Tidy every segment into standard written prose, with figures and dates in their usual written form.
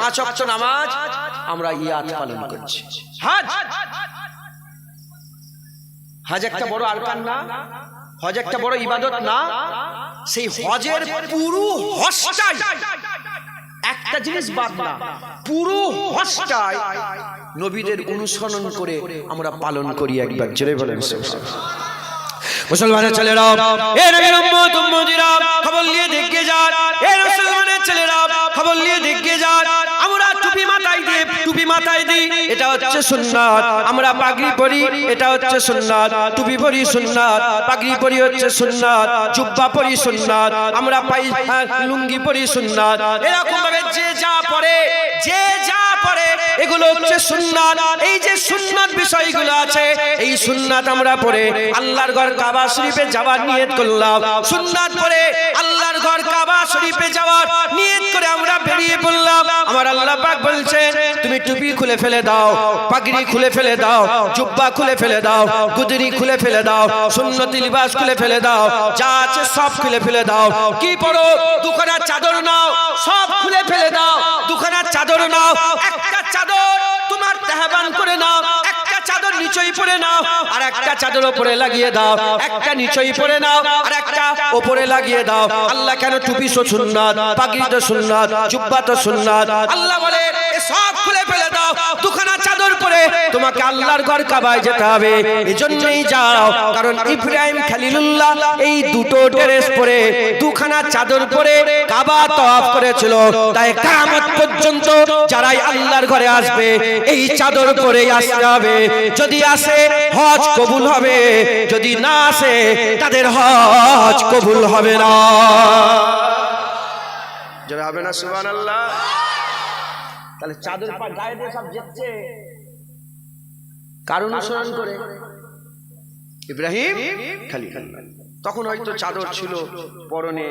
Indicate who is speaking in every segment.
Speaker 1: 5 ওয়াক্ত নামাজ আমরা ইয়াদ পালন করছি। হজ একটা বড় আরকান না? হজ একটা বড় ইবাদত না? সেই হজের পুরো হজটাই, একটা জিনিস বাদ না, পুরো হজটাই নবীদের অনুসরণ করে আমরা পালন করি। একবার জোরে বলেন মুসলমানের ছেলেরা, এ নবীর উম্মত উম্মতিরা খবর নিয়ে দেখে যান, এ মুসলমানের ছেলেরা খবর নিয়ে দেখে যান, আমরা টুপি মাথায় দিই, এটা হচ্ছে সুন্নাত। আমরা পাগড়ি পরি, এটা হচ্ছে সুন্নাত। টুপি পরি সুন্নাত, পাগড়ি পরি হচ্ছে সুন্নাত, জুব্বা পরি সুন্নাত, আমরা লুঙ্গি পরি সুন্নাত। এরকম ভাবে যে যা পরে এগুলো হচ্ছে সুন্নাত। এই যে সুন্নাত বিষয়গুলো আছে, এই সুন্নাত আমরা পড়ে আল্লাহর ঘর কাবা শরীফে যাওয়ার নিয়ত করলাম। সুন্নাত পড়ে আল্লাহর ঘর কাবা শরীফে যাওয়ার নিয়ত করে আমরা বেরিয়ে পড়লাম। আমার আল্লাহ পাক বলছেন, তুমি টুপি খুলে ফেলে দাও, পাগড়ি খুলে ফেলে দাও, জুব্বা খুলে ফেলে দাও, গুদরি খুলে ফেলে দাও, সুন্নতি লিবাস খুলে ফেলে দাও, যা আছে সব খুলে ফেলে দাও। কি পড়ো? দুখানা চাদর নাও, সব খুলে ফেলে দাও। দুখানা চাদর নাও, একটা চাদর তোমার তেহবান করে নাও, একটা চাদর নিচেই পরে নাও, আর একটা চাদর উপরে লাগিয়ে দাও, একটা নিচেই পরে নাও, আর একটা উপরে লাগিয়ে দাও। আল্লাহ কেন? টুপি তো সুন্নাত, পাগড়ি তো সুন্নাত, জুব্বা তো সুন্নাত। আল্লাহ বলে সব খুলে ফেলে দাও, দুখানা চাদর পরে তোমাকে আল্লাহর ঘর কাবায় যেতে হবে। এজন্যই যাও, কারণ ইব্রাহিম খলিলুল্লাহ এই দুটো ড্রেস পরে, দুখানা চাদর পরে কাবা তওয়াফ করেছিল। তাই কিয়ামত পর্যন্ত যারাই আল্লাহর ঘরে আসবে এই চাদর পরে আসতে হবে। যদি আসে হজ কবুল হবে, যদি না আসে তাদের হজ কবুল হবে না। যারা হবে না সুবহানাল্লাহ। তাহলে চাদর গায়ে দিয়ে সব যেচ্ছে কার অনুসরণ করে? ইব্রাহিম খলিলুল্লাহ। তখন হয়তো চাদর ছিল পরনে,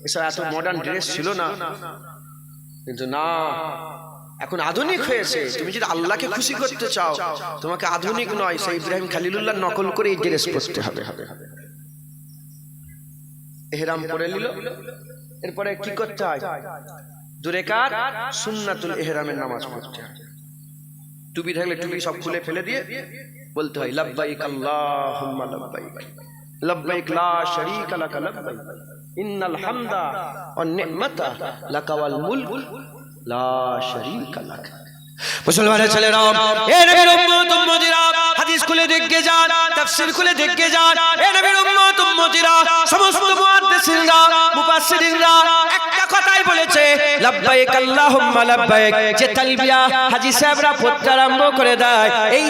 Speaker 1: এসব এত মডার্ন ড্রেস ছিল না। কিন্তু না, এখন আধুনিক হয়েছে। তুমি যদি আল্লাহকে খুশি করতে চাও, তোমাকে আধুনিক নয়, সেই ইব্রাহিম খলিলুল্লাহ নকল করে এই ড্রেস পরতে হবে। ইহরাম পরে নিল, এরপরে কি করতে হয়? 2 রাকাত সুন্নাতুল ইহরামের নামাজ পড়তে হয়। টুপি থাকলে টুপি সব খুলে ফেলে দিয়ে বলতে হয় লাব্বাইক আল্লাহুম্মা লাব্বাইক, লাব্বাইক লা শারীকা লাক লাব্বাইক, ইন্নাল হামদা ওয়ান নি'মাতা লাকা ওয়াল মুলক লা শারীকা লাক। মুসলমানের ছেলেরা, এ নবীর উম্মত উম্মতিরা, হাদিস খুলে দেখে যান, তাফসীর খুলে দেখে যান। এ নবীর উম্মত উম্মতিরা, সমস্ত মুহাদ্দিসিনরা, মুফাসসিরিনরা একটা কথাই বলেছে, লাব্বাইক আল্লাহুম্মা লাব্বাইক। যে তালবিয়া হাজী সাহেবরা পড়তে আরম্ভ করে দেয়, এই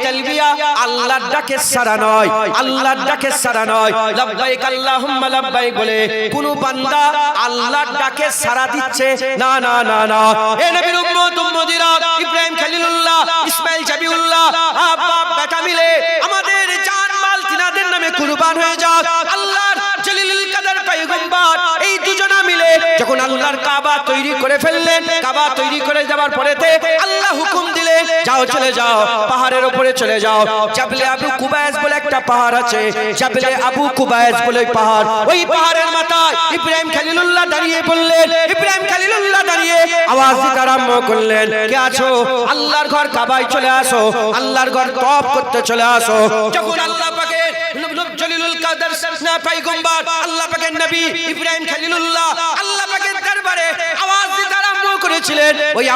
Speaker 1: তালবিয়া আল্লাহর ডাকে সারা নয়, আল্লাহর ডাকে সারা নয়। লাব্বাইক আল্লাহুম্মা লাব্বাইক বলে কোন বান্দা আল্লাহর ডাকে সারা দিচ্ছে না, না, না, না। এ নবীর উম্মত উম্মতিরা, ইব্রাহিম খলিলুল্লাহ, ইসমাইল জাবিউল্লাহ, বাপ বেটা মিলে আমাদের জান মাল তিনাদের নামে কুরবান হয়ে যাক। আল্লাহর জলিলুল কদর পয়গম্বর এই দুজনা মিলে যখন আল্লাহর কাবা তৈরি করে ফেললেন, কাবা তৈরি করে যাওয়ার পরেতে আল্লাহ হুকুম দিলেন, যাও চলে যাও, পাহাড়ের উপরে চলে যাও। জাবলে আবু কুবাইস বলে একটা পাহাড় আছে, জাবলে আবু কুবাইস বলে পাহাড়। ওই পাহাড়ের মাথায় ইব্রাহিম খলিলুল্লাহ দাঁড়িয়ে বললেন, ইব্রাহিম খলিলুল্লাহ দাঁড়িয়ে আওয়াজ দিতে আরম্ভ করলেন, কে আছো? আল্লাহর ঘর কাবায় চলে আসো, আল্লাহর ঘর তওয়াফ করতে চলে আসো। যখন আল্লাহ পাকের জলিলুল কদর পয়গম্বর, আল্লাহ পাকের নবী ইব্রাহিম খলিলুল্লাহ আল্লাহ পাকের দরবারে আওয়াজ দিতে আরম্ভ করেছিলেন, ওই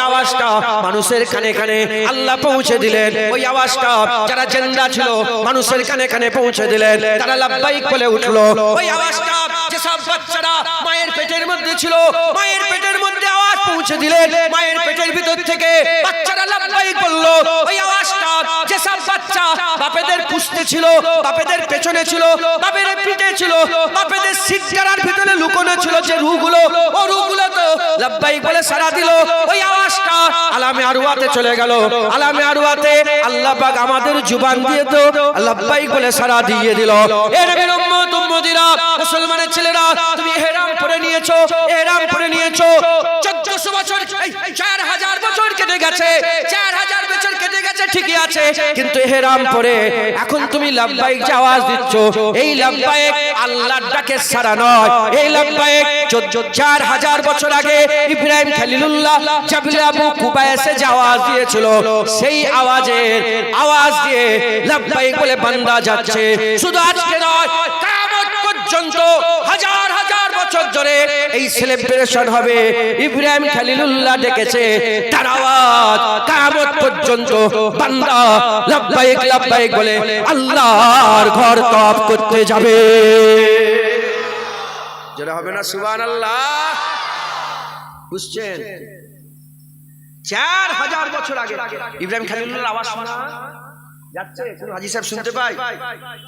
Speaker 1: আওয়াজটা মানুষের কানে কানে আল্লাহ পৌঁছে দিলেন। ওই আওয়াজটা যারা জিন্দা ছিল মানুষের কানে কানে পৌঁছে দিলেন, তারা লাব্বাইক বলে উঠলো। ওই আওয়াজটা যেসব বাচ্চারা মায়ের পেটের মধ্যে ছিল, মায়ের পেটের মধ্যে আওয়াজ পৌঁছে দিলেন, মায়ের পেটের ভিতর থেকে বাচ্চারা লাব্বাইক বললো। ওই আওয়াজটা যেসব বাচ্চা বাপেদের পুষতে ছিল, বাপেদের পেছনে ছিল, বাপের পিঠে ছিল, বাপেদের সিটকারার ভিতরে লুকোনো ছিল যে রূহগুলো, ও রূহগুলো তো লাব্বাইক বলে সাড়া দিল। ওই আওয়াজটা আলামে আরওয়াতে চলে গেল। আলামে আরওয়াতে আল্লাহ পাক আমাদের জবান দিয়ে তো লাব্বাইক বলে সাড়া দিয়ে দিল। এ নবীর উম্মত উম্মতিরা, মুসলমানের ছেলেরা, তুমি ইহরাম পরে নিয়েছো, ইহরাম পরে নিয়েছো। 1400 বছর, 4000 বছর কেটে গেছে, 4000 বছর কেটে গেছে, ঠিকই আছে, কিন্তু ইহরাম পরে এখন তুমি লাব্বাইক যে আওয়াজ দিচ্ছ, এই লাব্বাইক আল্লাহর ডাকের সাড়া নয়। এই লাব্বাইক 4000 বছর আগে ইব্রাহিম খলিলুল্লাহ জাবলে আবু কুবাইসে যে আওয়াজ দিয়েছিল, সেই আওয়াজ দিয়ে লাব্বাইক বলে বান্দা যাচ্ছে। শুধু আজকে নয়, কিয়ামত পর্যন্ত হাজার হাজার বছর ধরে এই সেলিব্রেশন হবে। ইব্রাহিম খলিলুল্লাহ ডেকেছে, তার আওয়াজ কিয়ামত পর্যন্ত বান্দা লাব্বাইক লাব্বাইক বলে আল্লাহর ঘর তওয়াফ করতে যাবে। যারা হবে না সুবহানাল্লাহ, বুঝছেন? 4000 বছর আগে ইব্রাহিম খলিলুল্লাহর আওয়াজ শোনা যাচ্ছে, কোন হাজী সাহেব শুনতে পায়,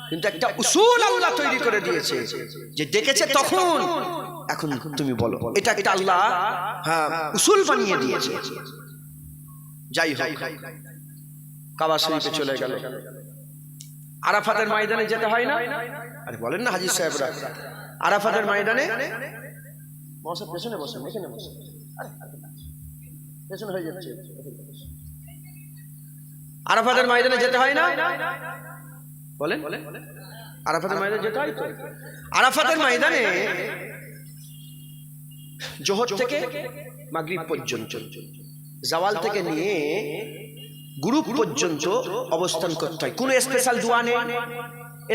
Speaker 1: কিন্তু একটা উসুল আল্লাহ তৈরি করে দিয়েছে যে ডেকেছে তখন, এখন তুমি বলো। এটা একটা আল্লাহ উসুল বানিয়ে দিয়েছে। যাই হোক, কাবা শরীফে চলে গেল। আরাফাতের ময়দানে যেতে হয় না? আরে বলেন না হাজী সাহেবরা, আরাফাতের ময়দানে বসে, পেছনে বসেন, এখানে বসেন, পেছনে হয়ে যাচ্ছে। আরাফাতের ময়দানে যেতে হয় না? বলেন, আরাফাতের ময়দানে যেতে হয় তো? আরাফাতের ময়দানে জোহর থেকে মাগরিব পর্যন্ত, জাওয়াল থেকে নিয়ে গ্রুপ পর্যন্ত অবস্থান করতে হয়। কোনো স্পেশাল দোয়া নেই,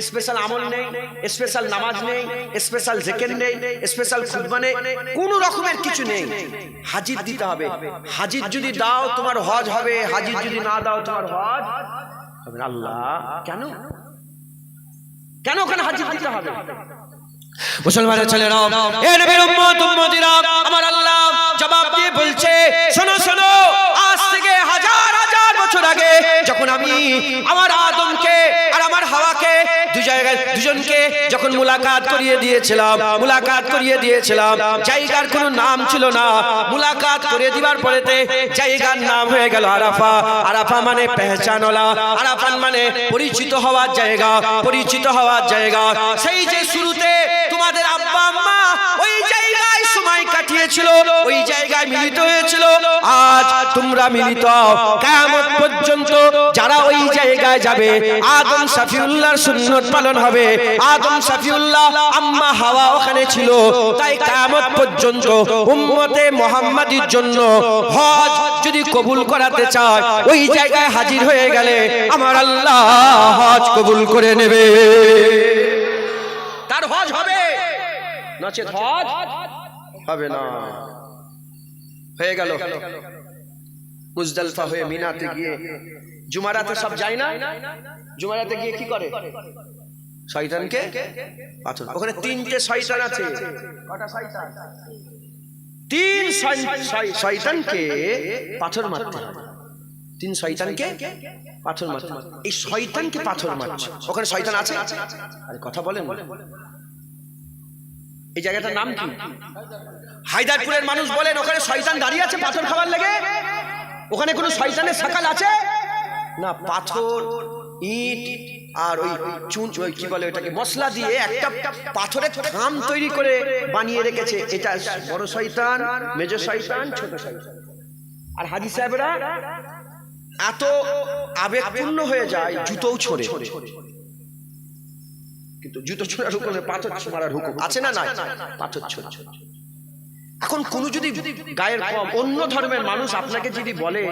Speaker 1: স্পেশাল আমল নেই, স্পেশাল নামাজ নেই, স্পেশাল জিকির নেই, স্পেশাল খুতবা নেই, কোনো রকমের কিছু নেই। হাজির দিতে হবে। হাজির যদি দাও তোমার হজ হবে, হাজির যদি না দাও তোমার হজ হবে না। আল্লাহ কেন কেন ওখানে হাজির দিতে হবে? মুসলমানের ছেলেরা, এ নবীর উম্মত উম্মতিরা, আমার আল্লাহ জবাব দিয়ে বলছে, শোনো শোনো, আজ থেকে হাজার হাজার বছর আগে যখন আমি আমার আদমকে আর আমার হাওয়াকে দুজনকে যখন মুলাকাত করিয়ে দিয়েছিলাম, জায়গার কোনো নাম ছিল না। মুলাকাত করে দিবার পরেতে জায়গার নাম হয়ে গেল আরাফা। আরাফা মানে পেহচানওয়ালা, আরাফা মানে পরিচিত হওয়ার জায়গা। সেই যে শুরুতে তোমাদের আব্বা আম্মা ওই জায়গায় সময় কাটিয়েছিল, ওই জায়গায় মিলিত হয়েছিল, আজ তোমরা মিলিত। কিয়ামত পর্যন্ত যারা ওই জায়গায় যাবে, আদম শফিউল্লাহর সুন্নত পালন হবে। আদম শফিউল্লাহ, আম্মা হাওয়া ওখানে ছিল। তাই কিয়ামত পর্যন্ত উম্মতে মুহাম্মাদির জন্য হজ যদি কবুল করাতে চায়, ওই জায়গায় হাজির হয়ে গেলে আমার আল্লাহ হজ কবুল করে নেবে। তার হজ হবে, নচেত হজ হবে না। হয়ে গেল। মুজদালিফা হয়ে মিনাতে গিয়ে জুমারাতে সব যায় না? জুমারাতে গিয়ে কি করে? শয়তানকে পাথর। ওখানে 3টে শয়তান আছে। কটা শয়তান? 3 শয়তানকে পাথর মারতে হয়। 3 শয়তানকে পাথর মারতে। এই শয়তানকে পাথর মারছে। ওখানে শয়তান আছে? আরে কথা বলেন। এই জায়গাটার নাম কি? হায়দারপুরের মানুষ বলেন ওখানে শয়তান দাঁড়িয়ে আছে পাথর খাওয়ার লেগে। ওখানে কোনো শয়তানের সকাল আছে না? পাথর, ইট আর ওই চুন, ওই কি বলে ওটাকে, মশলা দিয়ে একটা পাথরের থাম তৈরি করে বানিয়ে রেখেছে। এটা বড় শয়তান, মেজর শয়তান, ছোট শয়তান। আর হাজী সাহেবরা এত আবেগপূর্ণ হয়ে যায়, জুতোও ছোড়ে। কিন্তু জুতো ছোড়ার হুকুম, পাথর মারার হুকুম আছে না? নাই, পাথর ছোড়া। এখন কোন যদি গায়ের কম অন্য ধর্মের মানুষ আপনাকে যদি বলে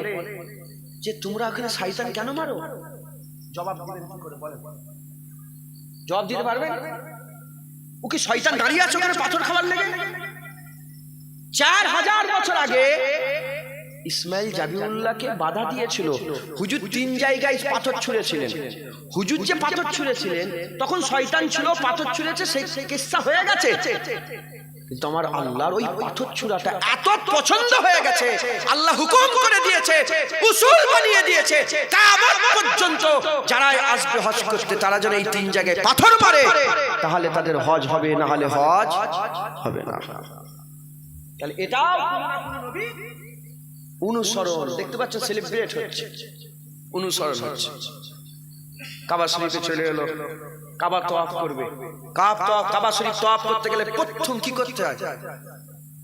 Speaker 1: যে তোমরা ওখানে শয়তান কেন মারো, জবাব দিবেন কি করে? বলেন, জবাব দিতে পারবেন? ও কি শয়তান দাঁড়িয়ে আছে ওখানে পাথর খাওয়ার লেগে? 4000 বছর আগে ইসমাইল জাবিউল্লাহকে বাধা দিয়েছিল। হুজুর 3 জায়গায় পাথর ছুঁড়েছিলেন। হুজুর যে পাথর ছুঁড়েছিলেন তখন শয়তান ছিল, পাথর ছুঁড়েছে, সেই কিস্সা হয়ে গেছে। কিন্তু আমার আল্লাহর ওই পাথর ছুঁড়াটা এত পছন্দ হয়ে গেছে, আল্লাহ হুকুম করে দিয়েছে, উসুল বানিয়ে দিয়েছে, কিয়ামত পর্যন্ত যারা আসবে হজ করতে তারা যেন এই 3 জায়গায় পাথর মারে, তাহলে তাদের হজ হবে, না হলে হজ হবে না। তাহলে এটাও নবী অনুসরণ, দেখতে পাচ্ছ সেলিব্রেট হচ্ছে, অনুসরণ হচ্ছে। কাবা শরীফে চলে এলো, কাবা তওয়াফ করবে। কাবা শরীফ তওয়াফ করতে গেলে প্রথম কি করতে হয়?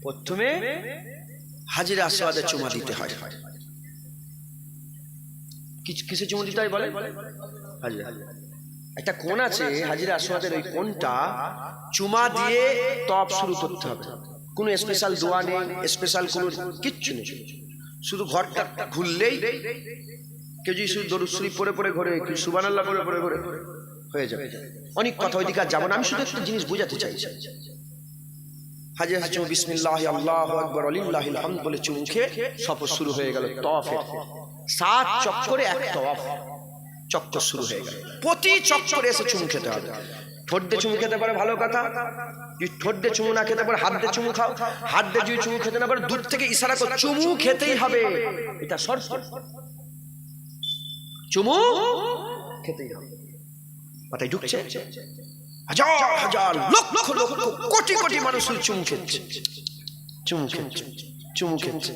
Speaker 1: প্রথমে হাজিরে আসওয়াদে চুমা দিতে হয়। কিসে চুমু দিতে হয় বলে? হাজিরা একটা কোণ আছে হাজিরা আসওয়াদের, ওই কোণটা চুমা দিয়ে তপ শুরু করতে হবে। কোনো স্পেশাল দোয়া নেই, স্পেশাল কোনো কিচ্ছু নেই, শুধু ঘরটা ঘুরলেই কেউ যদি শুধু দরুদ শরীফ পড়ে পড়ে ঘরে, কেউ সুবহানাল্লাহ পড়ে পড়ে ঘরে হয়ে যাবে। অনেক কথা ওইদিকে আর যাবো না, আমি শুধু একটা জিনিস বোঝাতে চাইছি। হাজিরা চুমু বিসমিল্লাহ আল্লাহু আকবার ওয়ালিল্লাহিল হামদ বলে চুমু খেয়ে সফর শুরু হয়ে গেল। তওয়াফের 7 চক্করে এক তওয়াফ, চক্কর শুরু হয়ে গেল। প্রতি চক্করে এসে চুমু খেতে হবে। ঠোঁট দিয়ে চুমু খেতে পারে ভালো কথা, যদি ঠোঁট দিয়ে চুমু না খেতে পারে হাত দিয়ে চুমু খাও, হাত দিয়ে যদি চুমু খেতে না পারে দূর থেকে ইশারা করে চুমু খেতেই হবে, এটা শর্ত। চুমু খেতেই হবে। মাথায় ঢুকছে? হাজার হাজার লক্ষ লক্ষ কোটি কোটি মানুষ চুমু খেচ্ছে, চুমু খেচ্ছে, চুমু খেচ্ছে।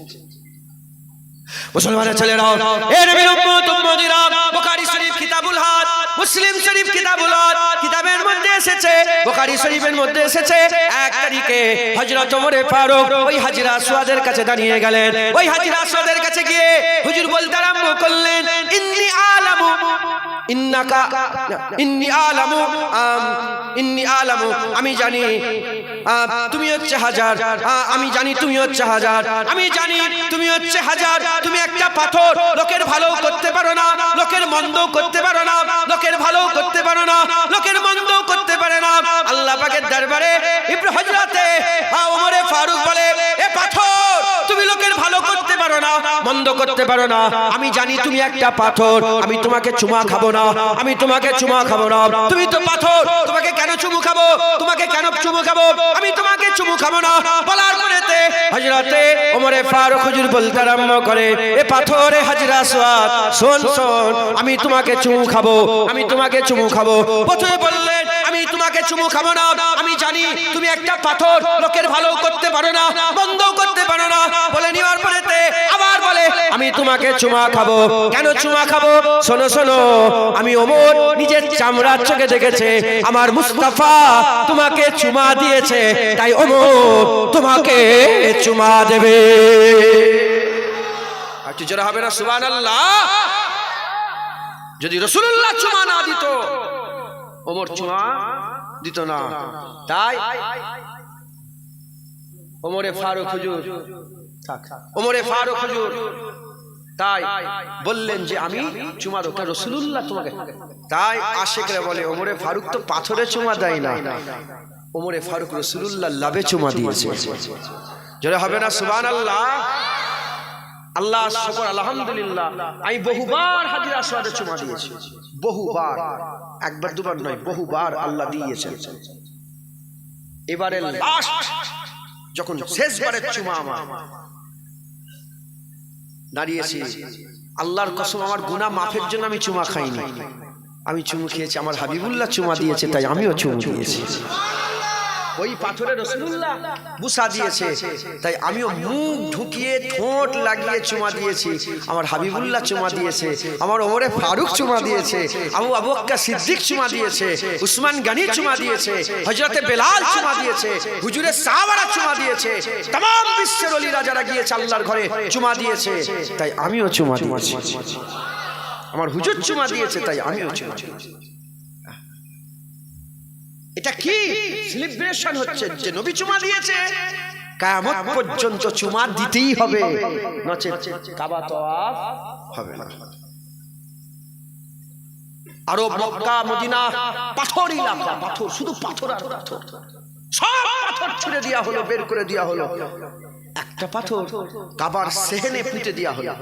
Speaker 1: মুসলমানের ছেলেরাও, এ নবীর উম্মত উম্মতিরা, বুখারী শরীফ কিতাবুল হাদ, মুসলিম শরীফ কিতাবুল হাদ, কিতাবের মধ্যে এসেছে, বুখারী শরীফের মধ্যে এসেছে, 1 তারিখে হযরত ওমর ফারুক ওই হাজিরা আসওয়াদের কাছে দাঁড়িয়ে গেলেন। ওই হাজিরা আসওয়াদের কাছে গিয়ে হুজুর বলতে আরম্ভ করলেন, ইন্নী আলামু ইন্নাকা ইন্নী আলামু ইন্নী আলামু, আমি জানি তুমি হচ্ছে হাজার, আমি জানি তুমি হচ্ছে হাজার, আমি জানি তুমি হচ্ছে হাজার। তুমি একটা পাথর, লোকের ভালো করতে পারো না, লোকের মন্দ করতে পারো না, লোকের ভালো করতে পারো না, লোকের মন্দ করতে পারে না। আল্লাহ পাকের দরবারে ইব্রাহিম হযরতে ওমর ফারুক বলে, এ পাথর, তুমি লোকের ভালো করতে পারো না, মন্দ করতে পারো না, আমি জানি তুমি একটা পাথর, আমি তোমাকে চুমা খাবো না, আমি তোমাকে চুমা খাবো না, তুমি তো পাথর, তোমাকে কেন চুমু খাবো, তোমাকে কেন চুমু খাবো, আমি তোমাকে চুমু খাবো না। বলার পরেতে হযরতে ওমর ফারুক হুজুর বলতে আরম্ভ করে, এ পাথরে হাজিরা আসওয়াদ, শোন শোন, আমি তোমাকে চুমু খাবো, আমি তোমাকে চুমু খাবো। প্রথমে বললেন, আমি তোমাকে চুমু খাবো না, আমি জানি তুমি একটা পাথর, লোকের ভালো করতে পারো না, বন্ধ করতে পারো না। বলে নেওয়ার পরেতে আবার বলে, আমি তোমাকে চুমা খাবো। কেন চুমা খাবো? শোনো শোনো, আমি ওমর নিজের চামড়ার চোখে দেখেছে আমার মুস্তাফা তোমাকে চুমা দিয়েছে, তাই ওমর তোমাকে চুমা দেবে। একটু জোরে হবে না সুবহানাল্লাহ? যদি রাসূলুল্লাহ চুমা না দিত, ওমর চুমা দিত না। তাই ওমরে ফারুক হুজুর, ওমরে ফারুক হুজুর তাই বললেন যে আমি চুমা দেব, রাসূলুল্লাহ তোমাকে। তাই আশিকরা বলে, ওমরে ফারুক তো পাথরে চুমা দেয় না, ওমরে ফারুক রাসূলুল্লাহ লাভে চুমা দিয়েছে। জোরে হবে না সুবহানাল্লাহ? আল্লাহ শুকর, আলহামদুলিল্লাহ, আমি বহুবার হাজিরা আসওয়াদে চুমা দিয়েছি, বহুবার, একবার দুবার নয়, বহুবার আল্লাহ দিয়েছেন। এবারে লাস্ট যখন শেষবারের চুমা আমার দাঁড়িয়েছি, আল্লাহর কসম আমার গুনাহ মাফের জন্য আমি চুমা খাইনি, আমি চুমু খেয়েছি আমার হাবিবুল্লাহ চুমা দিয়েছে, তাই আমিও চুমু দিয়েছি। ওই পাথরে রাসূলুল্লাহ বুসা দিয়েছে, তাই আমিও মুখ ঢুকিয়ে ঠোঁট লাগিয়ে চুমা দিয়েছি। আমার হাবিবুল্লাহ চুমা দিয়েছে, আমার ওমরে ফারুক চুমা দিয়েছে, আবু বকর সিদ্দিক চুমা দিয়েছে, উসমান গনি চুমা দিয়েছে, হযরতে বেলাল চুমা দিয়েছে, হুজুরের সাহাবারা চুমা দিয়েছে, तमाम বিশ্বের ওলিরা যারা গিয়েছে আল্লাহর ঘরে চুমা দিয়েছে, তাই আমিও চুমা দিয়েছি। আমার হুজুর চুমা দিয়েছে, তাই আমিও চুমা দিয়েছি। এটা কি সেলিব্রেশন হচ্ছে যে নবী চুমা দিয়েছে, কিয়ামত পর্যন্ত চুমা দিতেই হবে, নচেত কাবা তওয়াফ হবে না। আরব, মক্কা, মদিনা পাথর এলাকা, পাথর, শুধু পাথর আর পাথর, সব পাথর ছুঁড়ে দেওয়া হলো, বের করে দেওয়া হলো, একটা পাথর কাবার সেহেনে পুঁতে দেওয়া হলো,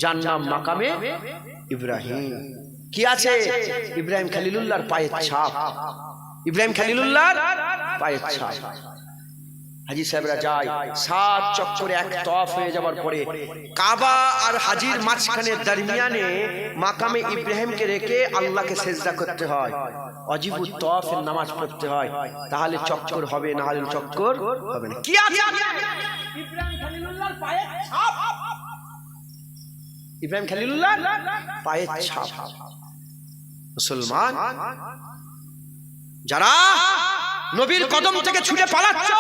Speaker 1: যার নাম মাকামে ইব্রাহিম। কি আছে? ইব্রাহিম খলিলুল্লাহর পায়ের ছাপ, ইব্রাহিম খলিলুল্লাহর পায়ের ছাপ। হাজী সাহেবরা যায়, 7 চক্করে এক তওয়াফ হয়ে যাওয়ার পরে কাবা আর হাজীর মাঝখানে দরমিয়ানে মাকামে ইব্রাহিমকে রেখে আল্লাহকে সিজদা করতে হয়, ওয়াজিবুত তওয়াফের নামাজ পড়তে হয়, তাহলে চক্কর হবে, না হলে চক্কর হবে না। কি আছে? ইব্রাহিম খলিলুল্লাহর পায়ের ছাপ, ইব্রাহিম খলিলুল্লাহর পায়ের ছাপ। মুসলমান যারা নবীর কদম থেকে ছুটে পালাচ্ছ,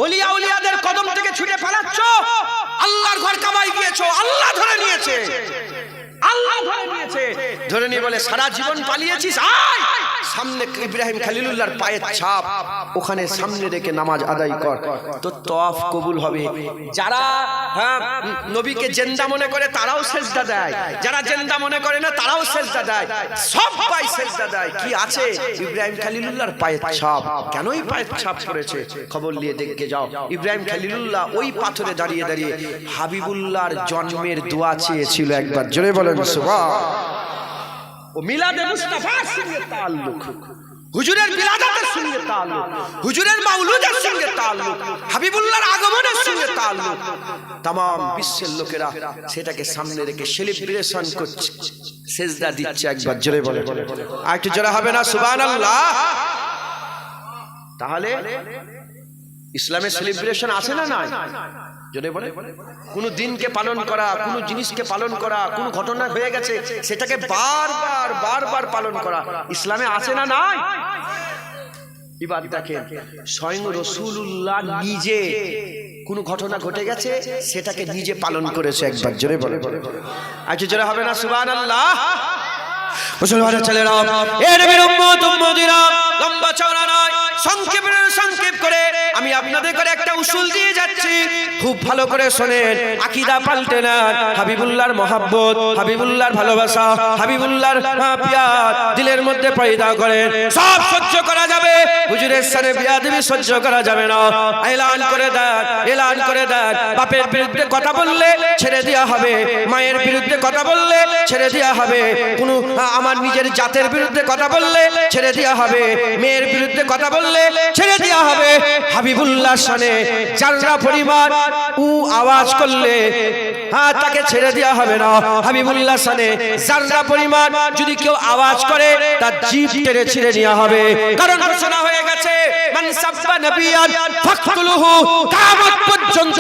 Speaker 1: ওলিয়া উলিয়াদের কদম থেকে ছুটে পালাচ্ছ, আল্লাহর ঘর কাবায় গিয়েছো, আল্লাহ ধরে নিয়েছে, আল্লাহ ধরে নিয়ে বলে সারা জীবন পালিয়েছিস, আয় সামনে ইব্রাহিম খলিলুল্লাহর পায়ের ছাপ, ওখানে সামনে রেখে নামাজ আদায় কর, তো তওয়াফ কবুল হবে। যারা নবীকে জিন্দা মনে করে তারাও সেজদা দেয়, যারা জিন্দা মনে করে না তারাও সেজদা দেয়, সবাই সেজদা দেয়। কি আছে? ইব্রাহিম খলিলুল্লাহর পায়ের ছাপ। কেনই পায়ের ছাপ পড়েছে খবর নিয়ে দেখে যাও। ইব্রাহিম খলিলুল্লাহ ওই পাথরে দাঁড়িয়ে দাঁড়িয়ে হাবিবুল্লাহর জন্মের দোয়া চেয়েছিল। একবার জোরে বলেন সুবহান। ও মিলাদে মুস্তাফার সঙ্গে তাল্লুক, হুজুরের মিলাদাতের সঙ্গে তাল্লুক, হুজুরের মাউলুদের সঙ্গে তাল্লুক, হাবিবুল্লাহর আগমনের সঙ্গে তাল্লুক। तमाम বিশ্বের লোকেরা সেটাকে সামনে রেখে সেলিব্রেশন করছে, সেজদা দিচ্ছে। একবার জোরে বলে, আর একটু জোরে হবে না সুবহানাল্লাহ? তাহলে ইসলামের সেলিব্রেশন আছে না নাই? জোরে বলে। কোন দিনকে পালন করা, কোন জিনিসকে পালন করা, কোন ঘটনা হয়ে গেছে সেটাকে বারবার বারবার পালন করা ইসলামে আছে না নাই? এবার দেখেন স্বয়ং রাসূলুল্লাহ নিজে কোন ঘটনা ঘটে গেছে সেটাকে নিজে পালন করেছে। একবার জোরে বলে, আচ্ছা জোরে হবে না সুবহানাল্লাহ? মুসলমানের ছেলেরা, এ নবীর উম্মত উম্মতিরা, লম্বা চওড়া নয়, সংক্ষেপ করে আমি আপনাদের করে একটা উসুল দিয়ে যাচ্ছি, খুব ভালো করে শোনেন। আকীদা পাল্টে নেন। হাবিবুল্লাহর মহব্বত, হাবিবুল্লাহর ভালোবাসা, হাবিবুল্লাহর পিয়ার দিলের মধ্যে পয়দা করেন। সব সহ্য করা যাবে, হুজুরের সামনে বিয়াদবি সহ্য করা যাবে না। এলান করে দেন, এলান করে দেন, বাপের বিরুদ্ধে কথা বললে ছেড়ে দেওয়া হবে, মায়ের বিরুদ্ধে কথা বললে ছেড়ে দেওয়া হবে, কোনো আমার নিজের জাতের বিরুদ্ধে কথা বললে ছেড়ে দেওয়া হবে, মেয়ের বিরুদ্ধে কথা বললে ছেড়ে দেওয়া হবে। হাবিবুল্লাহ শানে যারা পরিমাণ আওয়াজ করলে তাকে ছেড়ে দেওয়া হবে না। হাবিবুল্লাহ শানে যারা পরিমাণ যদি কেউ আওয়াজ করে তার জিভ টেনে ছিঁড়ে নেওয়া হবে। কারণ ঘোষণা হয়ে গেছে, মান সাব্বা নবিয়ান ফাকতুলুহু, কিয়ামত পর্যন্ত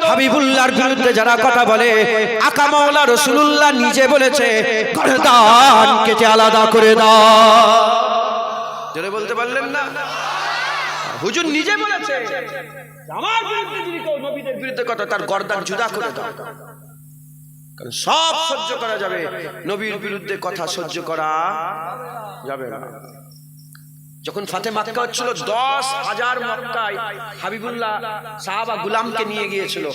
Speaker 1: হাবিবুল্লাহর বিরুদ্ধে যারা কথা বলে, আকা মাওলা রাসূলুল্লাহ নিজে বলেছে গর্দান কেটে আলাদা করে দাও। জোরে বলতে পারলেন না? হুজুর নিজে বলেছে, আমার বিরুদ্ধে যদি কেউ নবীদের বিরুদ্ধে কথা, তার গর্দান জুদা করে দাও। কারণ সব সহ্য করা যাবে, নবীর বিরুদ্ধে কথা সহ্য করা যাবে না। যখন ফাতে মক্কা হচ্ছিল, 10,000 মক্কায় হাবিবুল্লাহ সাহাবা গোলামকে নিয়ে গিয়েছিল।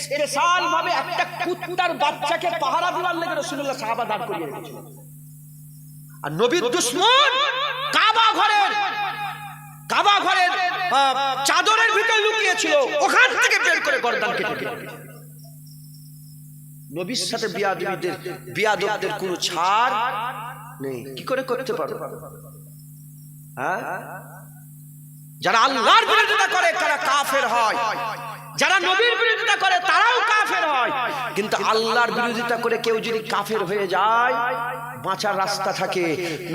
Speaker 1: স্পেশাল ভাবে একটা কুত্তার বাচ্চাকে পাহারা দেওয়ার লেগে রাসূলুল্লাহ সাহাবা দাঁড় করিয়ে রেখেছিল। আর নবীর দুশমন কাবা ঘরের চাদরের ভিতরে লুকিয়েছিল, ওখান থেকে বের করে গর্দান কেটে দিল। নবীর সাথে বিয়াদবদের কোনো ছাড় নেই। কি করে করতে পারো? যারা আল্লাহর বিরোধিতা করে তারা কাফের হয়, যারা নবীর বিরোধিতা করে তারাও কাফের হয়। কিন্তু আল্লাহর বিরোধিতা করে কেউ যদি কাফের হয়ে যায়, বাঁচার রাস্তা থাকে।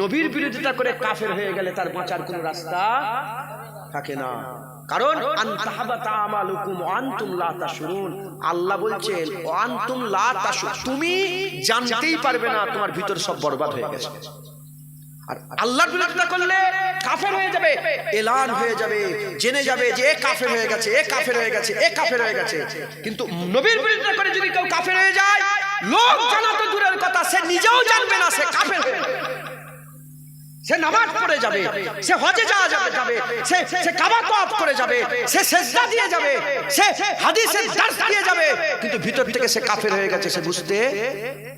Speaker 1: নবীর বিরোধিতা করে কাফের হয়ে গেলে তার বাঁচার কোনো রাস্তা থাকে না। কারণ আনতাহাবাতা আমালুকুম ওয়া আনতুম লা তাশউরুন, আল্লাহ বলছেন ওয়া আনতুম লা তাশউরুন, তুমি জানতেই পারবে না তোমার ভিতর সব বরবাদ হয়ে গেছে। আর আল্লাহর বিরোধিতা করলে কাফের হয়ে যাবে, এলান হয়ে যাবে, জেনে যাবে যে এ কাফের হয়ে গেছে, এ কাফের হয়ে গেছে, এ কাফের হয়ে গেছে। কিন্তু নবীর বিরোধিতা করে যদি কেউ কাফের হয়ে যায়, লোক জানা তো দূরের কথা, সে নিজেও জানবে না সে কাফের হয়ে যাবে। সে নামাজ পড়ে যাবে, সে হজে যাওয়া যাবে, সে কাবা তওয়াফ করে যাবে, সে সিজদা দিয়ে যাবে, সে হাদিসের দার্স দিয়ে যাবে, কিন্তু ভিতর থেকে সে কাফের হয়ে গেছে সে বুঝতে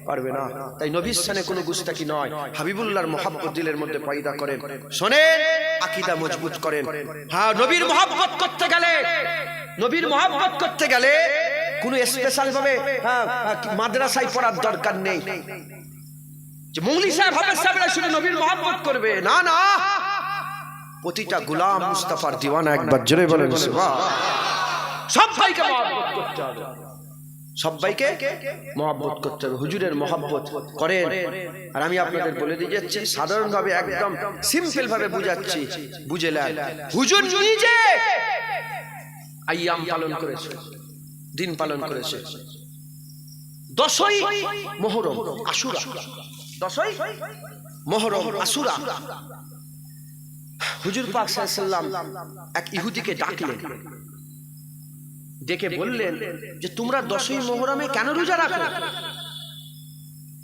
Speaker 1: পারবে না। তাই নবীর শানে কোনো গুস্তাখি নয়, হাবিবুল্লাহর মহব্বত দিলের মধ্যে পয়দা করেন। শোনেন, আকীদা মজবুত করেন। হ্যাঁ, নবীর মহব্বত করতে গেলে কোনো স্পেশাল ভাবে মাদ্রাসায় পড়ার দরকার নেই যে মৌলী সাহেব হাফেজ সাহেবরা শুধু নবীর মহব্বত করবে। না না, প্রতিটা গোলাম মুস্তাফার দিওয়ানা। একবার জোরে বলেন সুবহান। সবাইকে মহব্বত করতে হবে, সবাইকে মহব্বত করতে হবে। হুজুরের মহব্বত করেন। আর আমি আপনাদের বলে দিয়ে যাচ্ছি, সাধারণ ভাবে একদম সিম্পল ভাবে বুঝাচ্ছি, বুঝে নেন। হুজুর নিজে আইয়াম পালন করেছে, দিন পালন করেছে। 10ই মুহররম আশুরা, 10ই মুহররম আশুরা, হুজুর পাক সাল্লাল্লাহু আলাইহি সাল্লাম এক ইহুদিকে ডাকলেন, ডেকে বললেন যে তোমরা 10ই মুহররমে কেন রোজা রাখো?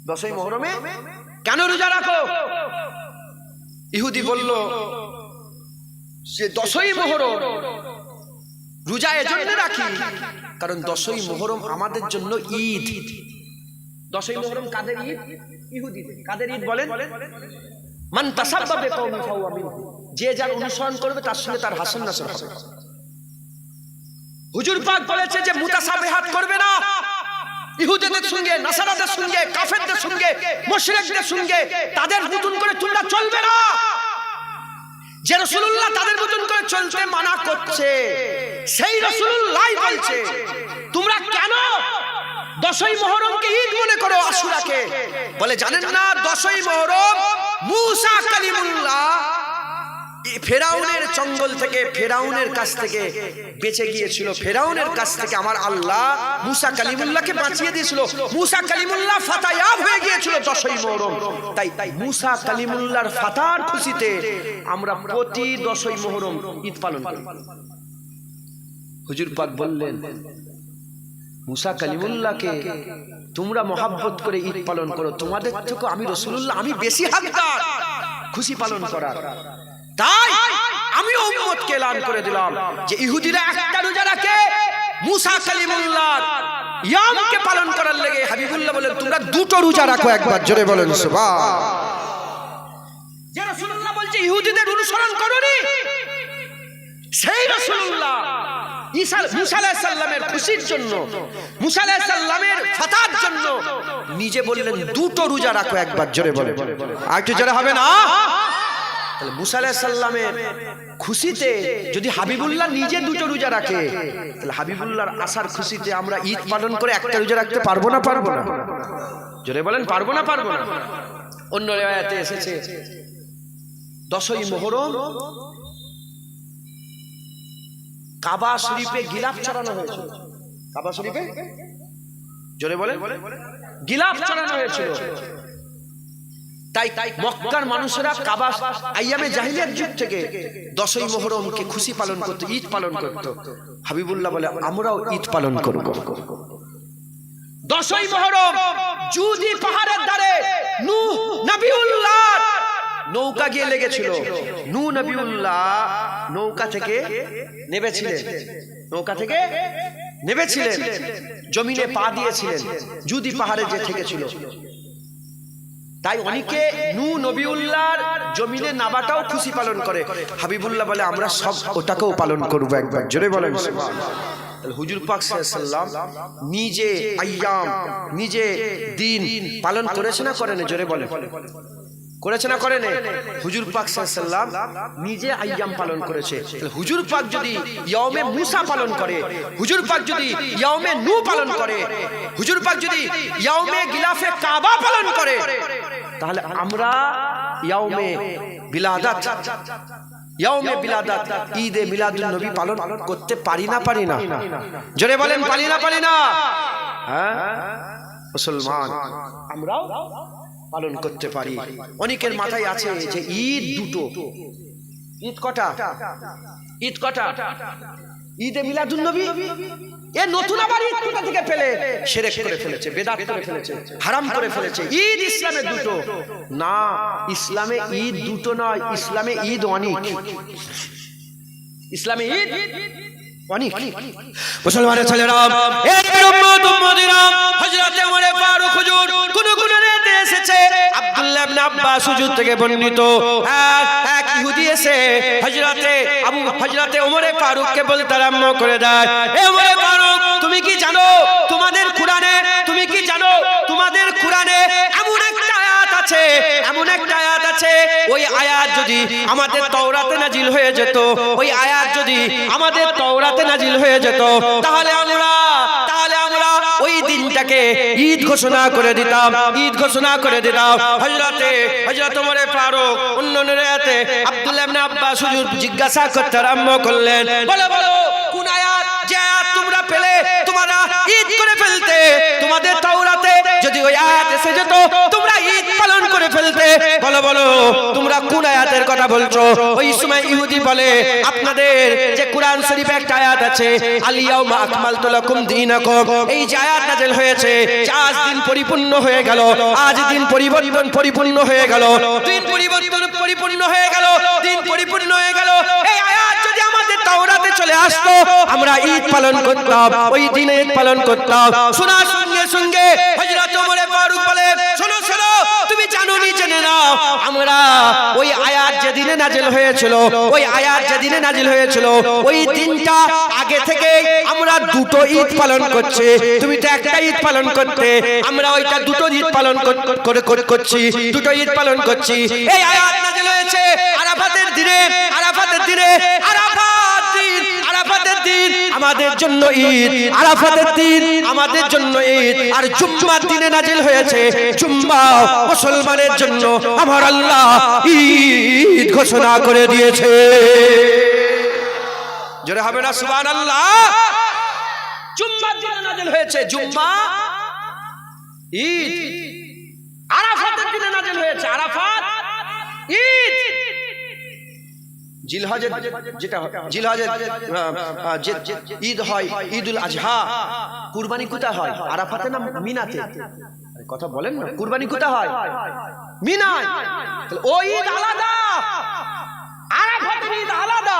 Speaker 1: 10ই মুহররমে কেন রোজা রাখো? ইহুদি বলল যে 10ই মুহররম রোজা এজন্য রাখি কারণ 10ই মুহররম আমাদের জন্য ঈদ। 10ই মুহররম কাদের ঈদ? ইহুদিদের। কাদের ঈদ বলেন? মান তাসাব্বা বিকওমি ফাহুয়া মিনহু, যে যার অনুসরণ করবে তার সঙ্গে তার হাসন নাসর হবে। হুজুর পাক বলেছে যে মুতাসাবিহাত করবে না, ইহুদিদের সঙ্গে, নাসারাদের সঙ্গে, কাফেরদের সঙ্গে, মুশরিকদের সঙ্গে তাদের মতন করে তোমরা চলবে না। যে রাসূলুল্লাহ তাদের মতন করে চলতে মানা করছে, সেই রাসূলুল্লাহই বলছে তোমরা কেন 10ই মুহররমকে ঈদ মনে করো, আশুরাকে? বলে জানেন না 10ই মুহররম মুসা কালিমুল্লাহ ফেরাউনের জঙ্গল থেকে, ফেরাউনের কাছ থেকে বেঁচে গিয়েছিল। ফেরাউনের কাছ থেকে আমার আল্লাহ মুসা কালিমুল্লাহকে বাঁচিয়ে দিয়েছিল। মুসা কালিমুল্লাহ ফাতায়াব হয়ে গিয়েছিল 10ই মুহররম। তাই মুসা কালিমুল্লাহর ফাতার খুশিতে আমরা প্রতি 10ই মুহররম ঈদ পালন করি। হুজুর পাক বললেন মুসা কালিমুল্লাহকে তোমরা মহব্বত করে ঈদ পালন করো, তোমাদের থেকে আমি রাসূলুল্লাহ আমি বেশি হকদার খুশি পালন করার। তাই আমি উম্মতকে এলান করে দিলাম যে ইহুদিরা একটা রোজা রাখে, মুসা কালিমুল্লাহ ইয়ামকে পালন করার লেগে হাবিবুল্লাহ বলেন তোমরা দুটো রোজা রাখো। একবার জোরে বলেন সুবহান। যে রাসূলুল্লাহ বলছে ইহুদিদের অনুসরণ করোনি, সেই রাসূলুল্লাহ মুসা আলাইহিস সালামের খুশির জন্য, মুসা আলাইহিস সালামের ফাতার জন্য নিজে বললেন দুটো রোজা রাখো। একবার জোরে বলেন, আর একটু জোরে হবে না? তাহলে মুসা আলাইহিস সালামের খুশিতে যদি হাবিবুল্লাহ নিজে দুটো রোজা রাখে, তাহলে হাবিবুল্লাহর আসার খুশিতে আমরা ঈদ পালন করে একটা রোজা রাখতে পারবো না? পারবো না? জোরে বলেন পারবো না? পারবো না? অন্য রিওয়ায়াতে এসেছে 10ই মুহররম কাবা শরীফে গিলাফ চড়ানো হয়েছিল। কাবা শরীফে জোরে বলেন গিলাফ চড়ানো হয়েছিল। তাই মক্কার মানুষেরা কাবা আইয়ামে জাহিলিয়াত যুগ থেকে 10ই মুহররমকে খুশি পালন করত, ঈদ পালন করত। হাবিবুল্লাহ বলে আমরাও ঈদ পালন করব। 10ই মুহররম জুদি পাহাড়ের ধারে নূহ নবিউল্লাহ নৌকা গিয়ে লেগেছিল। নূহ নবিউল্লাহ নৌকা থেকে নেমেছিলেন, নৌকা থেকে নেমেছিলেন, জমিনে পা দিয়েছিলেন, জুদি পাহাড়ে যে থেকেছিল। তাই অনেকে নূহ নবিউল্লাহর জমিনে নাবাটাও খুশি পালন করে। হাবিবুল্লাহ বলে আমরা সব ওটাকেও পালন করব। একবার জোরে বলেন সুবহানাল্লাহ। হুজুর পাক সাল্লাল্লাহু আলাইহি ওয়াসাল্লাম নিজে আইয়াম, নিজে দিন পালন করেছে না করেন? জোরে বলেন করেছে না করেন? হুজুর পাক সাল্লাল্লাহু আলাইহি ওয়াসাল্লাম নিজে আইয়াম পালন করেছে। হুজুর পাক যদি ইয়াউমে মুসা পালন করে, হুজুর পাক যদি ইয়াউমে নূহ পালন করে, হুজুর পাক যদি ইয়াউমে গিলাফে কাবা পালন করে, তাহলে আমরা ইয়াউমে বিলাদাত, ইয়াউমে বিলাদাত ঈদে মিলাদুন নবী পালন করতে পারি না? পারি না? জোরে বলেন পারি না? পারি না? হ্যাঁ মুসলমান আমরাও পালন করতে পারি। অনেকের মাথায় আছে যে ঈদ দুটো। ঈদ কটা? ঈদ কটা? ঈদে মিলাদুন নবী এ নতুন আবার ঈদ কোথা থেকে পেলে? শিরক করে ফেলেছে, বেদাত করে ফেলেছে, হারাম করে ফেলেছে। ঈদ ইসলামে দুটো না, ইসলামে ঈদ দুটো নয়, ইসলামে ঈদ অনেক। ইসলামে ঈদ অনেক। মুসলমানের ছেলেরা, এর উম্মত উম্মতিরা, হযরত ওমর ফারুক হুজুর কোন কোন রেতে এসেছে আব্দুল্লাহ ইবনে আব্বাস হুজুর থেকে বর্ণিত, এক ইহুদি এসে হযরতে ওমর ফারুককে বলতে আরম্ভ করে দেয়, এ ওমর ফারুক তুমি কি জানো তোমাদের কোরআনে, তুমি কি জানো তোমাদের কোরআনে এমন একটা আয়াত আছে, এমন একটা আয়াত আছে, ওই আয়াত যদি আমাদের তাওরাতে নাজিল হয়ে যেত, ওই আয়াত যদি আমাদের তাওরাতে নাজিল হয়ে যেত, তাহলে আমরা ওই দিনটাকে ঈদ ঘোষণা করে দিতাম, ঈদ ঘোষণা করে দিতাম। হযরত ওমর ফারুক অন্য রাতে আব্দুল্লাহ ইবনে আব্বাস হুজুর জিজ্ঞাসা করতে আরম্ভ করলেন, বলো বলো কোন আয়াত, যে আয়াত তোমরা পেলে তোমরা ঈদ করে ফেলতে, তোমাদের তাওরাতে যদি ওই আয়াত এসে যেত তোমরা ঈদ পালন করে ফেলতে, বলো বলো তোমরা কোন আয়াতের কথা বলছো? ওই সময় ইহুদি বলে আপনাদের যে কোরআন শরীফে একটা আয়াত আছে আল ইয়াউমা আকমালতু লাকুম দীনাকুম, এই যে আয়াত নাযিল হয়েছে আজ দিন পরিপূর্ণ হয়ে গেল, আজ দিন পরিপূর্ণ হয়ে গেল, দিন পরিপূর্ণ হয়ে গেল, দিন পরিপূর্ণ হয়ে গেল। এই আয়াত যদি আমাদের তাওরাতে চলে আসতো আমরা ঈদ পালন করতাম, ওই দিনে ঈদ পালন করতাম। শোনার সঙ্গে সঙ্গে হযরত ওমর ফারুক বলে শোনো শোনো, তুমি জানো নি জেনে নাও, আমরা ওই আয়াত যেদিনে নাযিল হয়েছিল, ওই আয়াত যেদিনে নাযিল হয়েছিল ওই দিনটা আগে থেকে আমরা দুটো ঈদ পালন করছি। তুমি তো একটা ঈদ পালন করতে, আমরা ওইটা দুটো ঈদ পালন করছি, দুটো ঈদ পালন করছি। এই আয়াত নাযিল হয়েছে আরাফাতের দিনে, আরাফাতের দিনে, আরাফাতের দিন আমাদের জন্য ঈদ, আরাফাতের দিন আমাদের জন্য ঈদ। আর জুম্মার দিনে নাযিল হয়েছে, জুম্মা মুসলমানের জন্য আমার আল্লাহ ঈদ ঘোষণা করে দিয়েছে। জোরে হবে না সুবহানাল্লাহ? জুম্মার দিনে নাযিল হয়েছে, জুম্মা ঈদ। আরাফাতের দিনে নাযিল হয়েছে, আরাফাত ঈদ। জিলহজের যেটা জিলহজের ঈদ হয় ঈদুল আজহা, কুরবানি কোথায় হয়? আরাফাতে না মিনাতে? কথা বলেন না, কুরবানি কোথায় হয়? মিনায়। ওই ঈদ আলাদা, আরাফাতের ঈদ আলাদা।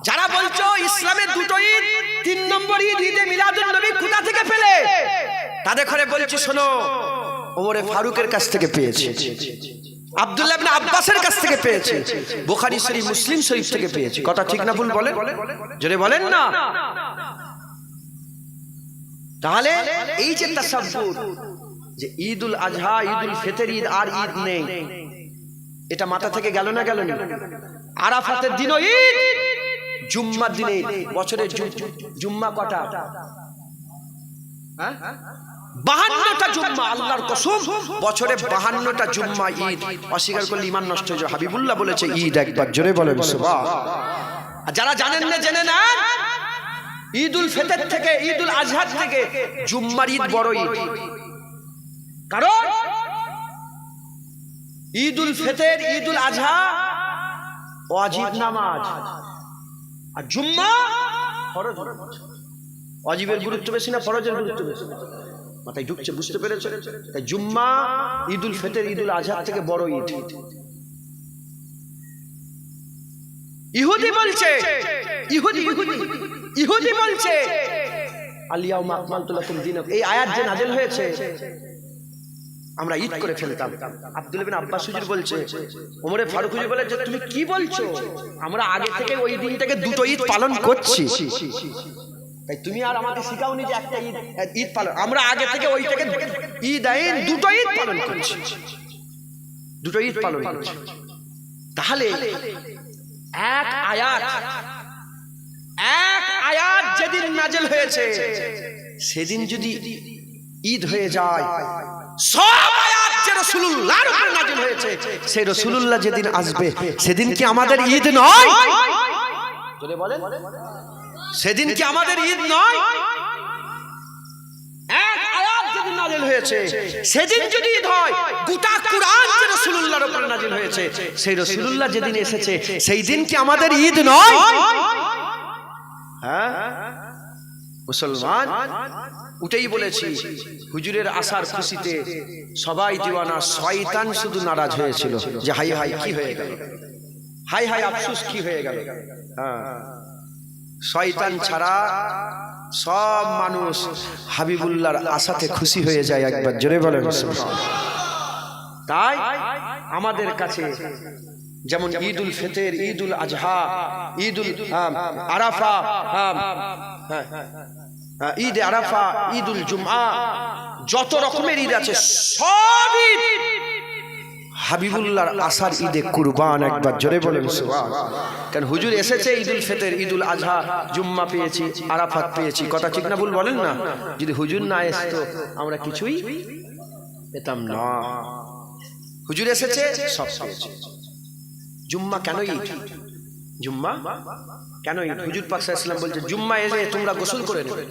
Speaker 1: যারা বলছো ইসলামের দুটো ঈদ, 3 নম্বর ঈদ ঈদে মিলাদুন নবী কোথা থেকে পেলে? তাদের ঘরে বলছি শোনো, ওমরে ফারুকের কাছ থেকে পেয়েছে, আব্দুল্লাহ ইবনে আব্বাসের কাছ থেকে পেয়েছে, বুখারী শরীফ মুসলিম শরীফ থেকে পেয়েছে। কথা ঠিক না ভুল বলেন? জোরে বলেন না। তাহলে এই যে তাসাব্বুর যে ঈদুল আজহা, ঈদুল ফিতর ঈদ আর ঈদ নেই, এটা মাথা থেকে গেল না গেল না? আরাফাতের দিনও ঈদ, জুম্মার দিনে বছরের জুম্মা কটা? 52টা জুম্মা। আল্লাহর কসম বছরে 52টা জুম্মা ঈদ। অস্বীকার করলে ঈমান নষ্ট হয়ে যাবে। হাবিবুল্লাহ বলেছে ঈদ একবার, জোরে বলেন সুবহান। আর যারা জানেন না জেনে না, ঈদুল ফিতর থেকে, ঈদুল আজহার থেকে জুম্মার ঈদ বড় ঈদ। কারণ ঈদুল ফিতর, ঈদুল আজহা ওয়াজিব নামাজ, আর জুম্মা ফরজ নামাজ। ওয়াজিবের গুরুত্ব বেশি না ফরজের গুরুত্ব বেশি? মাথায় ঢুকছে, বুঝতে পেরেছো? তাই জুম্মা ঈদুল ফিতর, ঈদুল আজহা থেকে বড় ঈদ। ইহুদি বলছে, ইহুদি বলছে আল ইয়াউমা আকমালতু লাকুম দীনাকুম, এই আয়াত যে নাযিল হয়েছে আমরা ঈদ করে ফেলতাম। আব্দুল্লাহ ইবনে আব্বাস হুজুর বলছে, ওমরে ফারুক হুজুর বলে যে তুমি কি বলছো, আমরা আগে থেকে ওই দিনটাকে দুটো ঈদ পালন করছি। তাই তুমি আর আমাকে শিখাওনি যে একটা ঈদ পালন, আমরা আগে থেকে ওইটাকে ঈদ আইন দুটো ঈদ পালন করছি, দুটো ঈদ পালন করছি। তাহলে এক আয়াত যেদিন নাযিল হয়েছে সেদিন যদি ঈদ হয়ে যায়, সব আয়াত যে রাসূলুল্লাহর উপরে নাযিল হয়েছে সেই রাসূলুল্লাহ যেদিন আসবে সেদিন কি আমাদের ঈদ নয়? জোরে বলেন, সেদিন কি আমাদের ঈদ নয়? এক আয়াত যেদিন নাযিল হয়েছে সেদিন যদি ঈদ হয়, গোটা কুরআন যে রাসূলুল্লাহর উপরে নাযিল হয়েছে সেই রাসূলুল্লাহ যেদিন এসেছে সেই দিন কি আমাদের ঈদ নয়? হ্যাঁ মুসলমান, উঠেই বলেছি হুজুরের আসার খুশিতে সবাই দিওয়ানা, শয়তান শুধু নারাজ হয়েছিল যে হাই হাই কি হয়ে গেল, হাই হাই আফসোস কি হয়ে গেল। হ্যাঁ, শয়তান ছাড়া সব মানুষ হাবিবুল্লাহর আশাতে খুশি হয়ে যায়। একবার জোরে বলেন সুবহানাল্লাহ। তাই আমাদের কাছে যেমন ঈদুল ফিতর, ঈদুল আজহা, ঈদুল আরাফা, ঈদ আরাফা, ঈদুল জুমআ, যত রকমের ঈদ আছে সব ঈদ হাবিবুল্লাহর আসার ঈদে কুরবান। একবার জোরে বলেন সুবহানাল্লাহ। কারণ হুজুর এসেছে ঈদুল ফিতর, ঈদুল আজহা, জুম্মা পেয়েছি, আরাফাত পেয়েছি। কথা ঠিক না ভুল বলেন না? যদি হুজুর না আসতো আমরা কিছুই পেতাম না। হুজুর এসেছে, সব পেয়েছি। জুম্মা কেন ঈদ? জুম্মা কেন ঈদ? হুজুর পাক সাল্লাল্লাহু আলাইহি ওয়াসাল্লাম বলছে জুম্মা এসে তোমরা গোসল করে নেবে।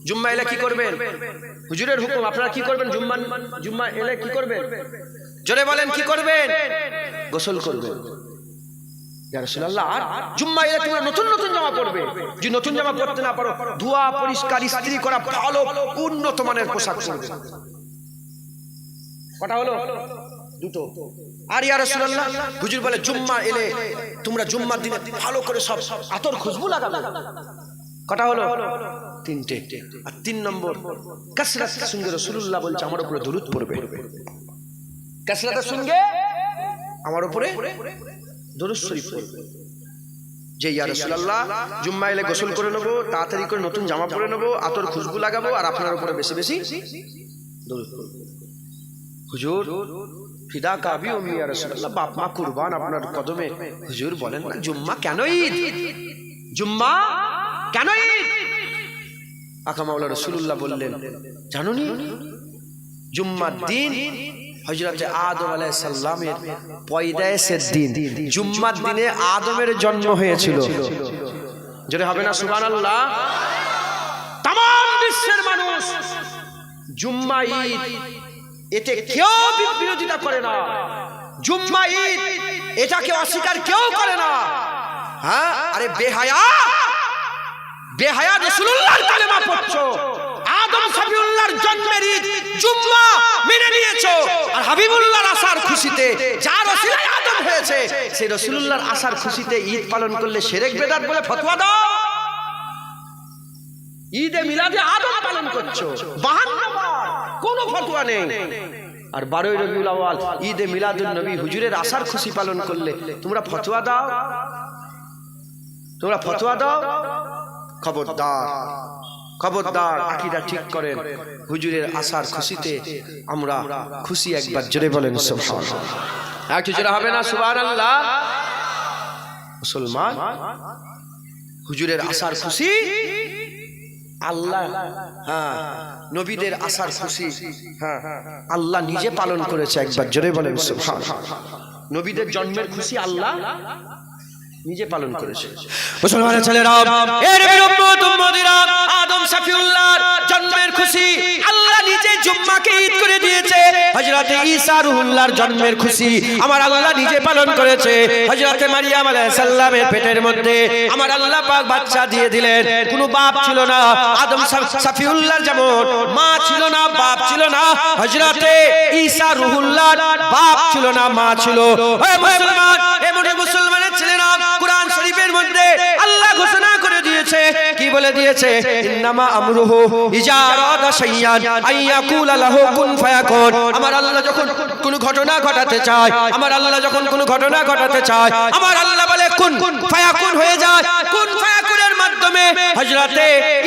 Speaker 1: জুম্মা এলে কি করবেন? হুজুরের হুকুম, আপনারা কি করবেন? জুম্মা এলে কি করবেন? জোরে বলেন, কি করবেন? গোসল করবেন। ইয়া রাসূলুল্লাহ, আর জুম্মা এলে তোমরা নতুন নতুন জামা পরবে। যদি নতুন জামা পরতে না পারো, ধোয়া পরিষ্কার ইস্ত্রি করা ভালো উন্নত মানের পোশাক পরবে। কটা হলো? দুটো। আর ইয়া রাসূলুল্লাহ, হুজুর বলে জুম্মা এলে তোমরা জুম্মার দিনে ভালো করে সব আতর খুশবু লাগাবে। কটা হলো? তিনটে। আর 3 নম্বর, কাসরাতের সঙ্গে রাসূলুল্লাহ বলছে আমার উপরে দরুদ পড়বে। কাসরাতের সঙ্গে আমার উপরে দরুদ শরীফ পড়বে। যে ইয়া রাসূলুল্লাহ, জুম্মা এলে গোসল করে নেবো, তাড়াতাড়ি করে নতুন জামা পরে নেবো, আতর খুশবু লাগাবো, আর আপনার উপরে বেশি বেশি দরুদ পড়বে। হুজুর ফিদা কাবি ও ইয়া রাসূলুল্লাহ, বাপ মা কুরবান আপনার কদমে। হুজুর বলেন না, জুম্মা কেন ঈদ? জুম্মা কেন ঈদ? আকা মাওলা রাসূলুল্লাহ বললেন, জানোনি জুম্মার দিন হযরতে আদম আলাইহিস সালামের পয়দায়েশের দিন, জুম্মার দিনে আদমের জন্ম হয়েছিল। জোরে হবে না সুবহানাল্লাহ? তাম বিশ্বের মানুষ জুম্মা ঈদ এতে কেউ বিরোধিতা করে না। জুম্মা ঈদ এটাকে অস্বীকার কেউ করে না। হ্যাঁ, আরে বেহায়া রাসূলুল্লাহর কালেমা পড়ছো, আদম সফিউল্লাহর জন্মের ঈদ জুম্মা মেনে নিয়েছো, আর হাবিবুল্লাহর আসার খুশিতে, যার ওসিলায় আদম হয়েছে, সেই রাসূলুল্লাহর আসার খুশিতে ঈদ পালন করলে শিরক বিদআত বলে ফতোয়া দাও। ঈদে মিলাদে আদম পালন করছো 52 বার, কোনো ফতোয়া নেই। আর 12ই রবিউল আউয়াল ঈদে মিলাদুন নবী হুজুরের আসার খুশি পালন করলে তোমরা ফতোয়া দাও। খবরদার আকীদা ঠিক করেন। হুজুরের আসার খুশিতে আমরা খুশি, একবার জোরে বলেন সুবহানাল্লাহ। একটু জোরে হবে না সুবহানাল্লাহ? মুসলমান, হুজুরের আসার খুশি আল্লাহ, হ্যাঁ নবীদের আসার খুশি, হ্যাঁ আল্লাহ নিজে পালন করেছে। একবার জোরে বলেন সুবহানাল্লাহ। নবীদের জন্মের খুশি আল্লাহ নিজে পালন করেছে। মুসলমানের ছেলেরা, এর উম্মতিরা, আদম সফিউল্লাহর জন্মের খুশি আল্লাহ নিজে জুম্মাকে ঈদ করে দিয়েছে। হযরতে ঈসা রুহুল্লাহর জন্মের খুশি আমার আল্লাহ নিজে পালন করেছে। হযরতে মারিয়াম আলাইহিস সালামের পেটের মধ্যে আমার আল্লাহ পাক বাচ্চা দিয়ে দিলেন। কোনো বাপ ছিল না। আদম সফিউল্লাহর যেমন মা ছিল না, বাপ ছিল না, হযরতে ঈসা রুহুল্লাহর বাপ ছিল না, মা ছিল। হে মুসলমান, এমন মুসলমানের ছেলেরা, কুরআন শরীফের মধ্যে আল্লাহ ঘোষণা করে দিয়েছে, কি বলে দিয়েছে? ইন্নামা আমরুহু ইজা আরাদা শাইয়ান আইয়াকুলা লাহু কুন ফায়াকুন। আমার আল্লাহ যখন কোনো ঘটনা ঘটাতে চায়, আমার আল্লাহ যখন কোনো ঘটনা ঘটাতে চায়, আমার আল্লাহ বলে কুন ফায়াকুন হয়ে যায়। কুন ফায়াকুনের মাধ্যমে হযরতে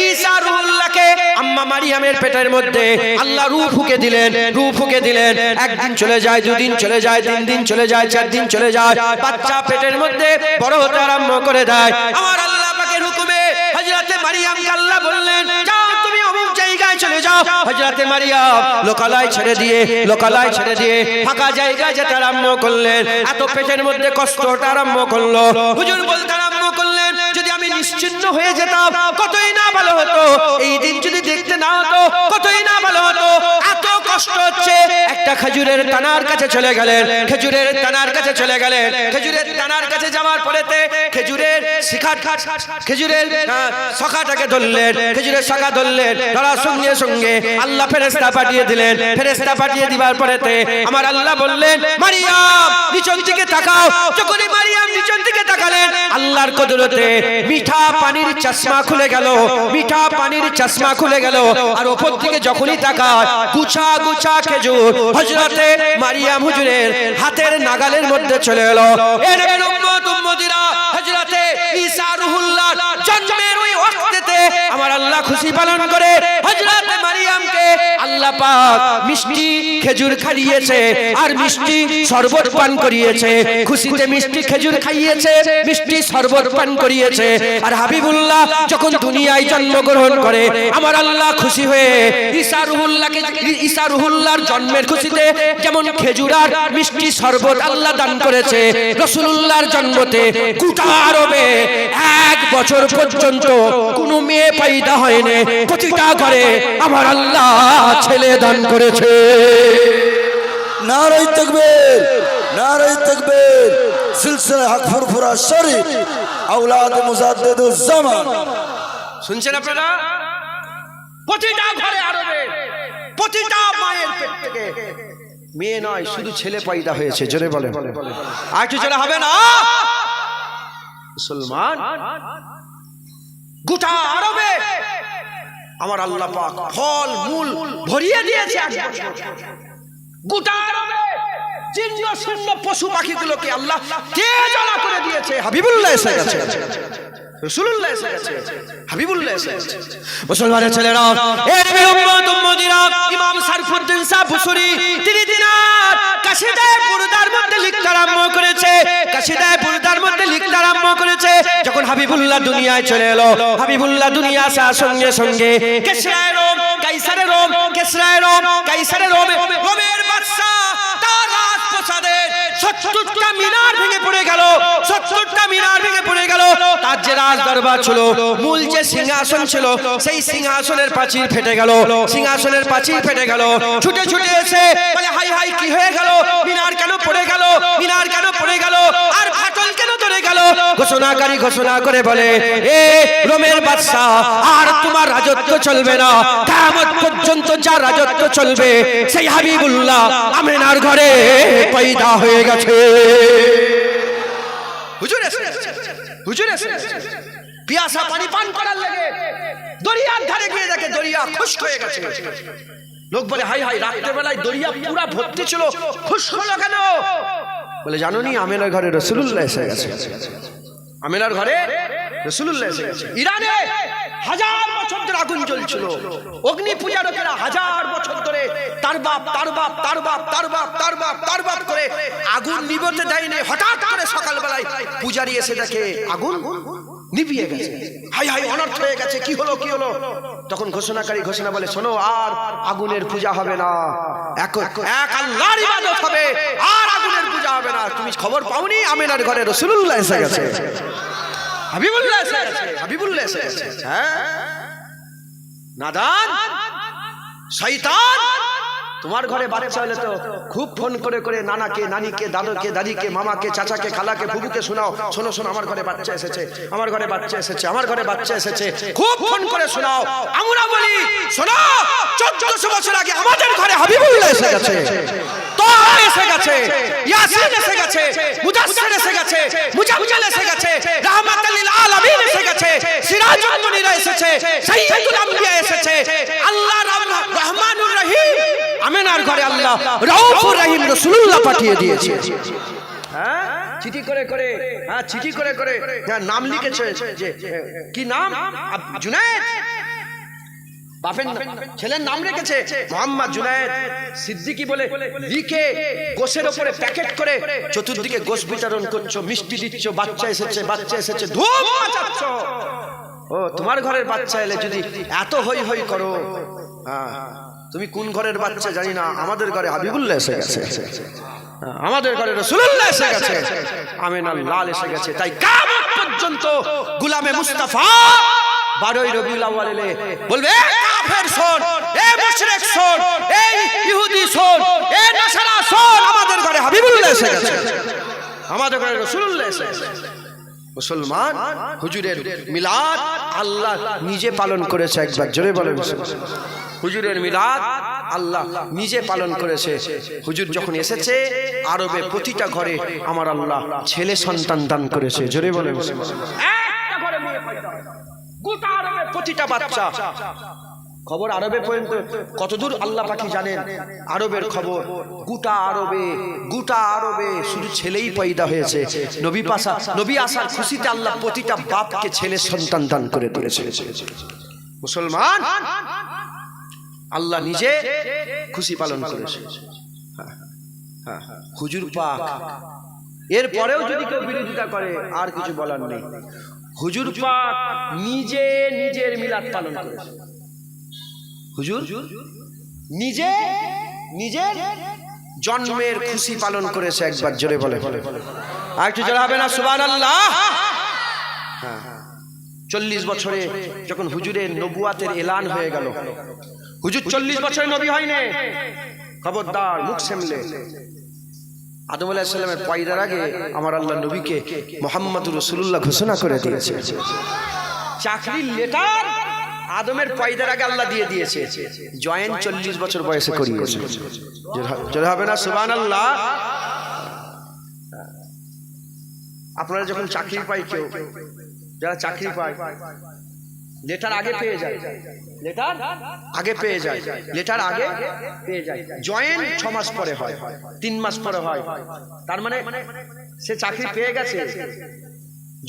Speaker 1: ঈসা রুহুল্লাহকে আম্মা মারিয়ামের পেটের মধ্যে আল্লাহ রূহ ফুঁকে দিলেন। একদিন চলে যায়, দুদিন চলে যায়, 3 দিন চলে যায়, 4 দিন চলে যায়, বাচ্চা পেটের মধ্যে বড় হতে আরম্ভ করে দেয়। আমার আল্লাহ পাকের হুকুমে হযরতে মারিয়ামকে আল্লাহ বললেন, যাও তুমি অমুক জায়গায় চলে যাও। হযরতে মারিয়াম লোকালয় ছেড়ে দিয়ে ফাঁকা জায়গায় যেতে আরম্ভ করলেন। এত পেটের মধ্যে কষ্টটা আরম্ভ করলো। হুজুর বলতে আরম্ভ করলেন, যদি আমি নিশ্চিন্ন হয়ে যেতাম কতই না ভালো হতো। এই দিন যদি দেখতে না হতো কতই না ভালো হতো। এত কষ্ট হচ্ছে। একটা খেজুরের তানার কাছে চলে গেলেন। খেজুরের তানার কাছে যাওয়ার পরেতে খেজুরের শাখাটাকে ধরলেন। খেজুরের শাখা ধরলেন, ধরার সঙ্গে সঙ্গে আল্লাহ ফেরেশতা পাঠিয়ে দিলেন। ফেরেশতা পাঠিয়ে দিবার পরেতে আমার আল্লাহ বললেন, মারিয়াম নিচন দিকে তাকাও। যখনই মারিয়াম নিচন দিকে তাকালেন, আল্লাহর কুদরতে মিঠা পানির চশমা খুলে গেল। আর উপর থেকে যখনই তাকায়, গুছা গুছা খেজুর হযরতে মারিয়াম হুজুরের হাতের নাগালের মধ্যে চলে এলো। এর উম্মতিরা, হযরতে ঈসা রুহুল্লাহর জন্মের ওই ওয়াক্তেতে আমার আল্লাহ খুশি পালন করে হযরতে মারিয়ামকে আল্লাহ পাক মিষ্টি খেজুর খাইয়েছে আর মিষ্টি শরবত পান করিয়েছে, খুশিতে মিষ্টি খেজুর খাইয়েছে, মিষ্টি শরবত পান করিয়েছে। আর হাবিবুল্লাহ যখন দুনিয়ায় জন্মগ্রহণ করে আমার আল্লাহ খুশি হয়ে ঈসা রুহুল্লাহর জন্মের খুশিতে যেমন খেজুর আর মিষ্টি শরবত আল্লাহ দান করেছে, রাসূলুল্লাহর জন্মতে গোটা আরবে 1 বছর পর্যন্ত কোনো মেয়ে পয়দা হয়নি, প্রতিটা ঘরে আমার আল্লাহ ছেলে দান করেছে।
Speaker 2: নারায়ে তাকবীর, নারায়ে তাকবীর। সিলসিলা হক ফুরফুরা শরীফ আওলাদ মুজাদ্দিদুজ জামান।
Speaker 1: শুনছেন আপনারা? প্রতিটা ঘরে আরবে প্রতিটা মায়ের পেট থেকে মেয়ে নয় শুধু ছেলে পয়দা হয়েছে। জোরে বলেন, আর একটু জোরে হবে না? মুসলমান গোটা আরবে আমার আল্লাহ পাক ফল মূল ভরিয়ে দিয়েছে। গোটা আরবে জিন্ন শূন্য পশু পাখিগুলোকে আল্লাহ তেজলা করে দিয়েছে। হাবিবুল্লাহ এসে গেছে, রাসূলুল্লাহ এসে গেছে, হাবিবুল্লাহ এসে গেছে। মুসলমানের ছেলেরা, এ নবীর উম্মত উম্মতিরা, ইমাম শরফুদ্দীন শাহ বুসরি তিনি দিনার কাসিদায়ে বুরদার মধ্যে লিখতে আরম্ভ করেছে, কাসিদায়ে বুরদার মধ্যে লিখতে আরম্ভ করেছে। যখন হাবিবুল্লাহ দুনিয়ায় চলে এলো, হাবিবুল্লাহ দুনিয়া আসার সঙ্গে সঙ্গে কিসরায়ে রোম, কাইসারে রোম, কিসরায়ে রোম, কাইসারে রোম, রোমের বাদশা তার রাজপ্রাসাদে 70টা মিনার ভেঙে পড়ে গেল, 70টা মিনার ভেঙে পড়ে গেল। তার যে রাজ দরবার ছিল, মূল যে সিংহাসন ছিল, সেই সিংহাসনের প্রাচীর ফেটে গেল, সিংহাসনের প্রাচীর ফেটে গেল। ছুটে ছুটে এসে বলে, হাই হাই কি হয়ে গেল? মিনার কেন পড়ে গেল? মিনার কেন পড়ে গেল? আর ফাটল কেন ধরে গেল? ঘোষণাকারী ঘোষণা করে বলে, এ রোমের বাদশা, আর তোমার রাজত্ব চলবে না, কিয়ামত পর্যন্ত যা রাজত্ব চলবে সেই হাবিবুল্লাহ আমিনার ঘরে পয়দা হয়ে গেছে। হুজুর এসে গেছে, হুজুর এসে গেছে। পিয়াসা পানি পান করার লাগে দরিয়ার ধারে গিয়ে দেখে দরিয়া খুশক হয়ে গেছে। লোক বলে, হাই হাই রাতের বেলায় দরিয়া পুরা ভর্তি ছিল, খুশক হলো কেন? বলে, জানো নি আমিনার ঘরে রাসূলুল্লাহ এসে গেছে, আমিনার ঘরে রাসূলুল্লাহ এসে গেছে। ইরানে 1000 বছর ধরে আগুন জ্বলছিল, অগ্নি পূজারকেরা 1000 বছর ধরে তার বাপ তার বাপ তার বাপ তার বাপ তার বাপ তার বাপ করে আগুন নিভতে দেয়নি। হঠাৎ করে সকালবেলায় পূজারি এসে দেখে আগুন নিভিয়ে গেছে। হাই হাই অনর্থ হয়ে গেছে, কি হলো কি হলো? তখন ঘোষণাকারী ঘোষণা বলে, শোনো, আর আগুনের পূজা হবে না, এক আল্লাহর ইবাদত হবে, আর আগুনের পূজা হবে না। তুমি খবর পাওনি আমিনার ঘরে রাসূলুল্লাহ এসে গেছে, হাবিবুল্লাহ এসে গেছে, হাবিবুল্লাহ এসে গেছে। হ্যাঁ নাদান শয়তান, তোমার ঘরে বাচ্চা হলে তো খুব ফোন করে করে নানাকে, নানিকে, দাদুকে, দাদিকে, মামাকে, চাচাকে, খালাকে, ফুফুকে শোনাও, শোনো শোনো আমার ঘরে বাচ্চা এসেছে, আমার ঘরে বাচ্চা এসেছে, আমার ঘরে বাচ্চা এসেছে, খুব ফোন করে শোনাও। আমরা বলি, শোনো, 1400 বছর আগে আমাদের ঘরে হাবিবুল্লাহ এসে গেছে, তোহা এসে গেছে, ইয়াসিন এসে গেছে, মুদাসসির এসে গেছে, মুজাম্মিল এসে গেছে, রাহমাতুল লিল আলামিন এসে গেছে, সিরাজুল মুনিরা এসেছে, সাইয়্যিদুল আম্বিয়া এসেছে। আল্লাহ রহমানুর রহিম আমিনার ঘরে আল্লাহ রাউফুর রহিম রাসূলুল্লাহ পাঠিয়ে দিয়েছে। হ্যাঁ চিঠি করে করে, হ্যাঁ চিঠি করে করে নাম লিখেছে, যে কি নাম? জুনায়েদ। বাপের ছেলের নাম রেখেছে মোহাম্মদ জুনায়েদ সিদ্দিকী বলে লিখে গোশের উপরে প্যাকেট করে চতুর্দিকে গোশ বিতরণ করছো, মিষ্টি দিচ্ছ, বাচ্চা এসেছে, বাচ্চা এসেছে, ধুম মাচাচ্ছ। ও তোমার ঘরের বাচ্চা এলে যদি এত হই হই করো, হ্যাঁ তুমি কোন ঘরের বাচ্চা জানি না, আমাদের ঘরে হাবিবুল্লাহ এসে গেছে, আমাদের ঘরে রাসূলুল্লাহ এসে গেছে, আমিনার লাল এসে গেছে। তাই কিয়ামত পর্যন্ত গোলামে মুস্তাফা 12ই রবিউল আউয়াল এলে বলবে, এ কাফের শোন, এ মুশরিক শোন, এই ইহুদি শোন, এ নাসারা শোন, আমাদের ঘরে হাবিবুল্লাহ এসে গেছে, আমাদের ঘরে রাসূলুল্লাহ এসে গেছে। মুসলমান হুজুরের মিলাদ আল্লাহ নিজে পালন করেছে। একবার জোরে বলেন, হুজুরের মিলাদ আল্লাহ নিজে পালন করেছে। হুজুর যখন এসেছে আরবে প্রতিটা ঘরে আমার আল্লাহ ছেলে সন্তান দান করেছে। জোরে বলেন, একটা ঘরে মেয়ে পয়দা, গোটা আরবে প্রতিটা বাচ্চা। খবর আরবে পর্যন্ত কতদূর আল্লাহ পাকি জানেন, আরবের খবর গোটা আরবে শুধু ছেলেই পয়দা হয়েছে। নবী আসার খুশিতে আল্লাহ প্রতিটা বাপকে ছেলে সন্তান দান করে দিয়েছে। মুসলমান আল্লাহ নিজে খুশি পালন করেছে। হুজুর পাক এরপরেও যদি কেউ বিরোধিতা করে আর কিছু বলার নেই। হুজুর পাক নিজে নিজের মিলাদ পালন করেছে। হুজুর নিজে নিজের জন্মের খুশি পালন করেছে। একবার জোরে বলে, আর একটু জোরে হবে না সুবহানাল্লাহ? 40 বছরে যখন হুজুরের নবুয়াতের এলান হয়ে গেল, হুজুর 40 বছরে নবী হয়নি, খবরদার মুখ সামলে। আদম আলাইহিস সালামের পয়দার আগে আমার আল্লাহ নবীকে মুহাম্মদুর রাসূলুল্লাহ ঘোষণা করে দিয়েছে। চাকরির লেটার আদমের পয়দার আগে আল্লাহ দিয়ে দিয়েছে, জয়েন 40 বছর বয়সে করিয়েছে। জোরে হবে না সুবহানাল্লাহ? আপনারা যখন চাকরি পাই, কেউ যারা চাকরি পায় লেটার আগে পেয়ে যায়, লেটার আগে পেয়ে যায়, লেটার আগে পেয়ে যায়। জয়েন 6 মাস পরে হয়, 3 মাস পরে হয়। তার মানে সে চাকরি পেয়ে গেছে,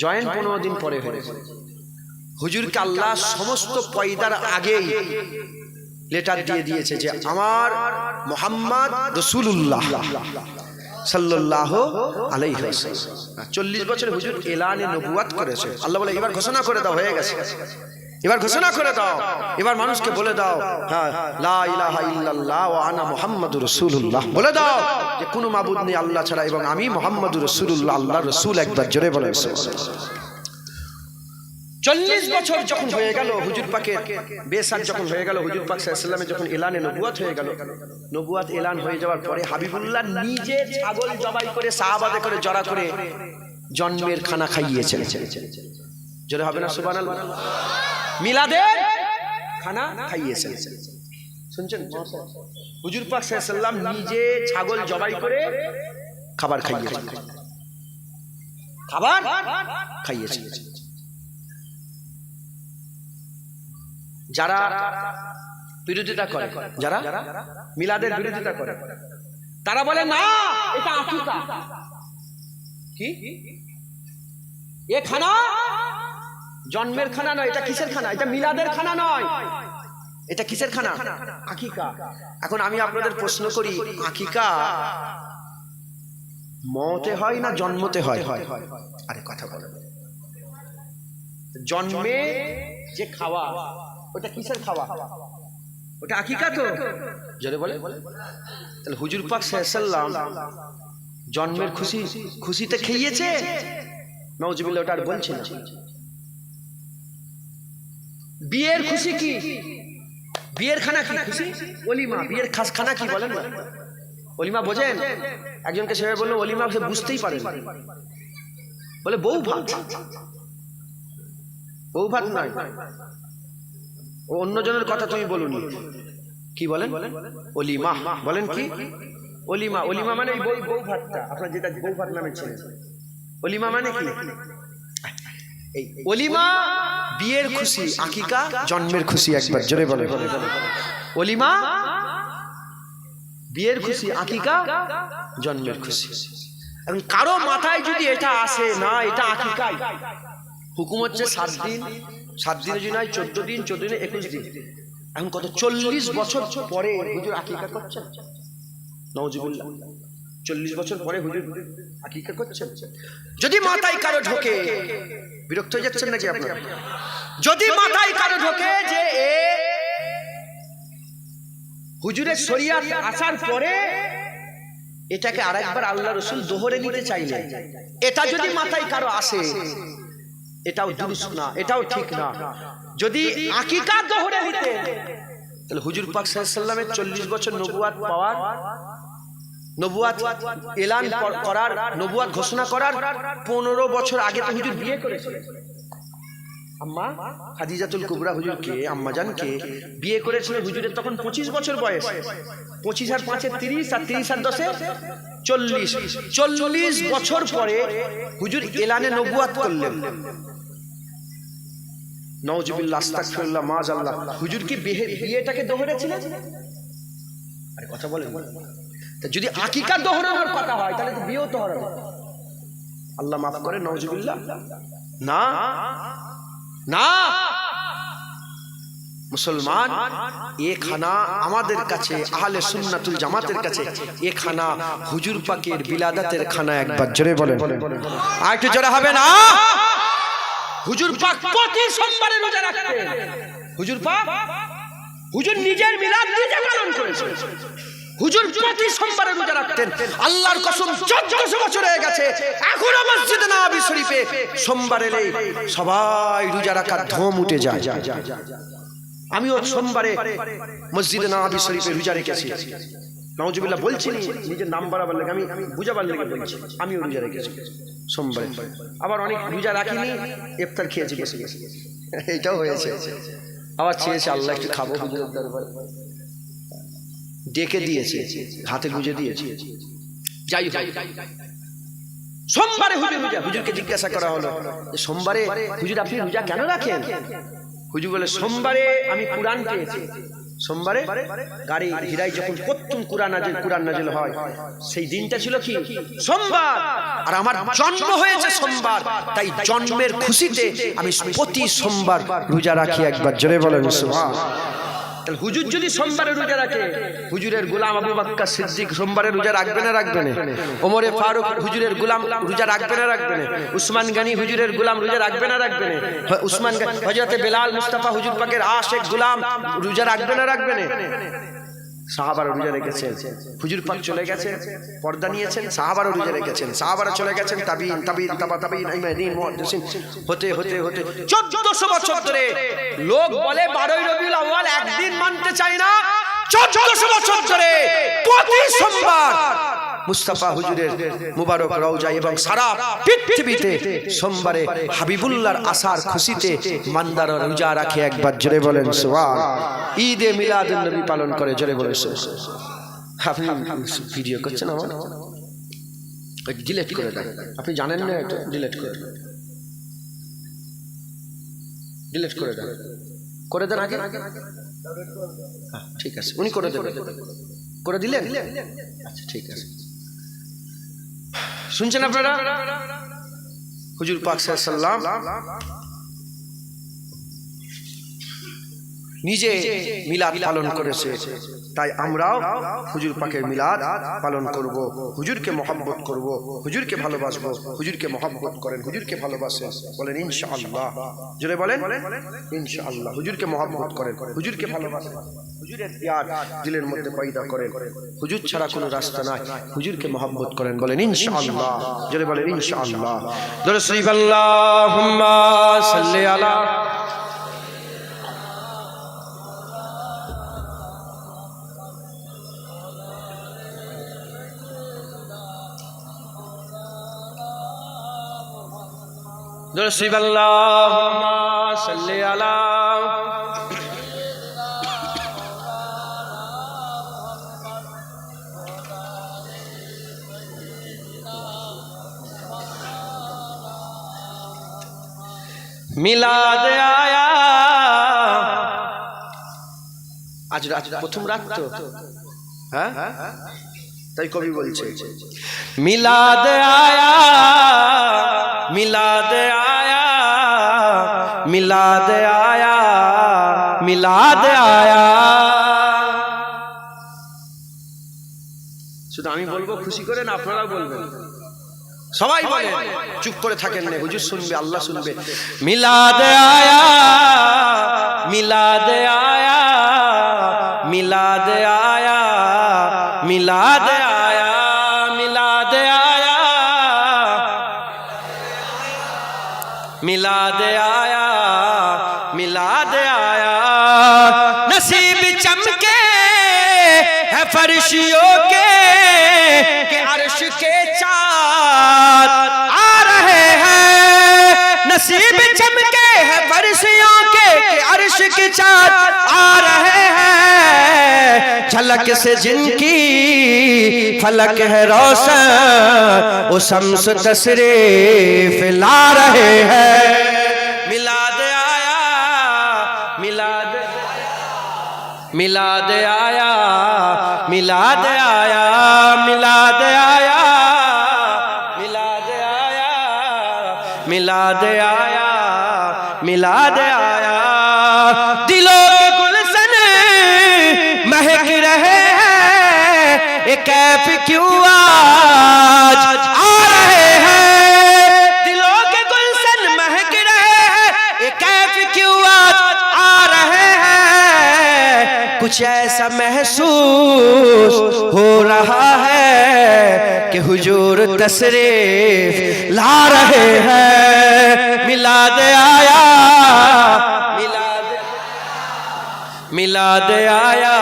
Speaker 1: জয়েন 15 দিন পরে হয়েছে। হুজুরকে আল্লাহ সমস্ত পয়দার আগেই লেটার দিয়ে দিয়েছে যে আমার মুহাম্মদ রাসূলুল্লাহ সাল্লাল্লাহু আলাইহি ওয়াসাল্লাম 40 বছর হুজুর এলানে নবুয়াত করেছে। আল্লাহ বলে এবার ঘোষণা করে দাও, হয়ে গেছে, এবার ঘোষণা করে দাও, এবার মানুষকে বলে দাও, হ্যাঁ লা ইলাহা ইল্লাল্লাহ ওয়া আনা মুহাম্মাদুর রাসূলুল্লাহ, বলে দাও যে কোনো মাবুদ নেই আল্লাহ ছাড়া এবং আমি মুহাম্মাদুর রাসূলুল্লাহ, আল্লাহর রাসূল। একবার জোরে বলে। 40 বছর যখন হয়ে গেল হুজুর পাকের বেসাত, যখন হয়ে গেল হুজুর পাক সাল্লাল্লাহু আলাইহি ওয়াসাল্লামের যখন এলানে নবুয়াত হয়ে গেল, নবুয়াত এলান হয়ে যাওয়ার পরে হাবিবুল্লাহ নিজে ছাগল জবাই করে সাহাবাদের করে জড়া করে জন্মের খানা খাইয়েছেন। জোরে হবে না সুবহানাল্লাহ? মিলাদের খানা খাইয়েছেন। শুনছেন? হুজুর পাক সাল্লাল্লাহু আলাইহি ওয়াসাল্লাম নিজে ছাগল জবাই করে খাবার খাইয়েছেন, খাবার খাইয়েছেন। যারা বিরোধিতা করে, যারা মিলাদের বিরোধিতা করে, তারা বলে না এটা আকিকা। কি এ খানা জন্মের খানা নয়, এটা কিসের খানা? এটা মিলাদের খানা নয়, এটা কিসের খানা? আকিকা। এখন আমি আপনাদের প্রশ্ন করি, আকিকা মতে হয় না জন্মতে হয়? আরে কথা বলে, জন্মে যে খাওয়া ওটা কিসের খাওয়া? ওটা আকিকা তো। জোরে বলে। তাহলে হুজুর পাক সাল্লাল্লাহু আলাইহি ওয়াসাল্লাম জন্মের খুশিতে খেয়েছে, নাউজুবিল্লাহ, ওটা আর বলছি না। বিয়ের খুশি কি? বিয়ের খানা কি? খুশি ওলিমা। বিয়ের খানা কি বলেন না? ওলিমা বোঝেন? একজনকে সেভাবে বললো ওলিমা, সে বুঝতেই পারে না, বলে বউ ভাত। বউ ভাত নয়, ও অন্যজনের কথা তুমি বলুনি। কি বলেন? ওলিমা বলেন। কি ওলিমা? ওলিমা মানে বউ ভাতটা, আপনার যেটা বউ ভাত নামে ছিল। ওলিমা মানে কি? এই ওলিমা বিয়ের খুশি, আকিকা জন্মের খুশি। একবার জোরে বলে। ওলিমা বিয়ের খুশি, আকিকা জন্মের খুশি। এখন কারো মাথায় যদি এটা আসে না এটা আকিকাই, হুকুম হচ্ছে 7 দিন, 7 দিনে যদি নয় 14 দিন, 14 দিনে 21 দিন। এখন কত 40 বছর পরে হুজুর আকিকা করছেন। নাউজুবিল্লাহ, 40 বছর পরে হুজুর আকিকা করছেন। যদি মাথায় কারো ঢোকে, বিরক্ত হয়ে যাচ্ছেন নাকি আপনারা? যদি মাথায় কারো ঢোকে যে এ হুজুরের শরিয়াত আসার পরে এটাকে আরেকবার আল্লাহ রাসূল দোহরে নিতে চাইলেন, এটা যদি মাথায় কারো আসে, এটাও দুরুস্ত না, এটাও ঠিক না। যদি আকিকা দোহরে নিতে, তাহলে হুজুর পাক সাল্লাল্লাহু আলাইহি ওয়াসাল্লামের 40 বছর নবুয়াত পাওয়ার, নবুয়াত এলান করার, নবুয়াত ঘোষণা করার 15 বছর আগে তো হুজুর বিয়ে করেছিলেন। আম্মা খাদিজাতুল কুবরা হুজুরকে, আম্মা জানকে বিয়ে করেছিলেন হুজুরের তখন 25 বছর বয়স। 25 আর 5 এ 30, আর 30 আর 10 এ 40। 40 বছর পরে হুজুর এলানে নবুয়াত করলেন। নাউজুবিল্লাহ, আস্তাগফিরুল্লাহ, মাআযাল্লাহ। হুজুর কি বিয়েটাকে দোহরেছিলেন? আরে কথা বলেন। তা যদি আকিকা দোহরানোর কথা হয় তাহলে তো বিয়েও তো হবে। আল্লাহ মাফ করে, নাউজুবিল্লাহ। না না, মুসলমান, এ খানা আমাদের কাছে আহলে সুন্নাতুল জামাতের কাছে এ খানা হুজুর পাকের বিলাদাতের খানা। একবার জোরে বলেন, আর একটু জোরে হবে না? হুজুর পাক প্রতি সোমবারে রোজা রাখতেন। হুজুর পাক, হুজুর নিজের মিলাদ নিজে পালন করেছেন। হুজুর প্রতি সোমবারে রোজা রাখতেন। আল্লাহর কসম 1400 বছর হয়ে গেছে, এখনো মসজিদে নববী শরীফে সোমবারে সবাই রোজা রাখার ধুম উঠে যায়। আমিও সোমবারে মসজিদে নববী শরীফে রোজা রেখেছি। নাউজুবিল্লাহ বলছি না, নিজের নাম বাড়াবার লাগে, আমি বুঝাবার লেগে বলছি। আমিও রোজা রেখেছি সোমবারে। আবার অনেক রোজা রাখিনি, ইফতার খেয়েছি বসে বসে, এইটাও হয়েছে। আবার চেয়েছে আল্লাহ একটু খাবো, হুজুরের দরবারে ডেকে দিয়েছে, হাতে গুঁজে দিয়েছে। যাই হোক, সোমবারে হুজুর রোজা। হুজুরকে জিজ্ঞাসা করা হলো, সোমবারে হুজুর আপনি রোজা কেন রাখেন? হুজুর বলে, সোমবারে আমি কুরআন পেয়েছি। সোমবারে গাড়ি হিরাই যখন প্রথম কুরআন নাজিল হয়, সেই দিনটা ছিল কি? সোমবার। আর আমার জন্ম হয়েছে সোমবার, তাই জন্মের খুশিতে আমি প্রতি সোমবার রোজা রাখি। একবার জোরে বলেন সুবহানাল্লাহ। তাহলে হুজুর যদি সোমবারে রোজা রাখে, হুজুরের গোলাম আবু বকর সিদ্দিক সোমবারে রোজা রাখবে না রাখবে না? ওমরে ফারুক হুজুরের গোলাম রোজা রাখবে না রাখবে না? উসমান গনি হুজুরের গোলাম রোজা রাখবে না রাখবে না? উসমান গনি, হযরতে বেলাল মুস্তাফা হুজুর পাকের আশিক গোলাম রোজা রাখবে না রাখবে না? সাহাবারা রোজা রেখেছেন। হুজুর পাক চলে গেছে, পর্দা নিয়েছেন, সাহাবারা রোজা রেখেছেন। সাহাবারা চলে গেছেন, তাবিঈন, তাবা তাবিঈন, ইমামিন, মুহাদ্দিসিন, হতে হতে হতে 1400 বছর ধরে লোক বলে 12ই রবিউল আউয়াল একদিন মানতে চায় না। 1400 বছর ধরে প্রতি সোমবার মুস্তাফা হুজুরের মুবারক রওজা এবং সারা পৃথিবীতে সোমবারে হাবিবুল্লাহর আসার খুশিতে মানদারা রোজা রাখে। একবার জোরে বলেন সুবহানাল্লাহ। ঈদে মিলাদুন নবী পালন করে, জোরে বলেন সুবহানাল্লাহ। আপনি ভিডিও করছেন, আমার ডিলিট করে দেন। আপনি জানেন না এটা, ডিলিট করে দেন, ডিলিট করে দেন, করে দেন আগে। ঠিক আছে, উনি করে দেবেন, করে দিলেন? আচ্ছা ঠিক আছে। শুনছেন আপনারা? হুজুর পাক সাল্লাল্লাহু আলাইহি ওয়াসাল্লাম নিজে মিলাদ পালন করেছে, তাই আমরাও হুজুর পাকের মিলাদ পালন করব। হুজুরকে মহব্বত করব, হুজুরকে ভালোবাসবো। হুজুরকে মহব্বত করেন, হুজুরকে ভালোবাসেন, বলেন ইনশাআল্লাহ। জোরে বলেন ইনশাআল্লাহ। হুজুরকে মহব্বত করেন, হুজুরকে ভালোবাসেন, হুজুরের প্যার দিলের মধ্যে পয়দা করেন। হুজুর ছাড়া কোনো রাস্তা নাই, হুজুরকে মহব্বত করেন, বলেন ইনশাআল্লাহ। জোরে বলেন ইনশাআল্লাহ। দরুদ শরীফ আল্লাহুম্মা সাল্লি আলা দরুদ শরীফ আল্লাহুম্মা সাল্লি আলা মিলাদ আয়া। আজ রাত প্রথম রাত তো, হ্যাঁ, তাই কবি বলছে মিলাদ আয়া, মিলাদ আয়া, মিলাদ আয়া, মিলাদ আয়া। শুধু আমি বলবো খুশি করে না, আপনারাও বলবেন, সবাই বলেন, চুপ করে থাকেন না, হুজুর শুনবে, আল্লাহ শুনবে। মিলাদ আয়া, মিলাদ আয়া, মিলাদ আয়া, মিলাদ আয়া, মিলাদ আয়া, मिलाद आया, मिलाद आया। नसीब चमके है फर्शियों के अर्श के चाँद आ रहे हैं। नसीब चमके है फर्शियों के अर्श के चाँद आ रहे हैं। झलक से जिनकी फलक है रोशन, वो शम्स तशरीफ ला रहे हैं। मिलाद आया, मिलाद, मिलाद आया, मिलाद आया, मिलाद आया, मिलाद आया, मिलाद आया, मिलाद आया। दिलों के कैफ क्यों आज आ रहे हैं, दिलों के गुलशन महक रहे हैं, ये कैफ क्यों आज आ रहे हैं, कुछ ऐसा महसूस हो रहा है कि हुजूर तशरीफ ला रहे हैं। मिलाद आया, मिलाद आया,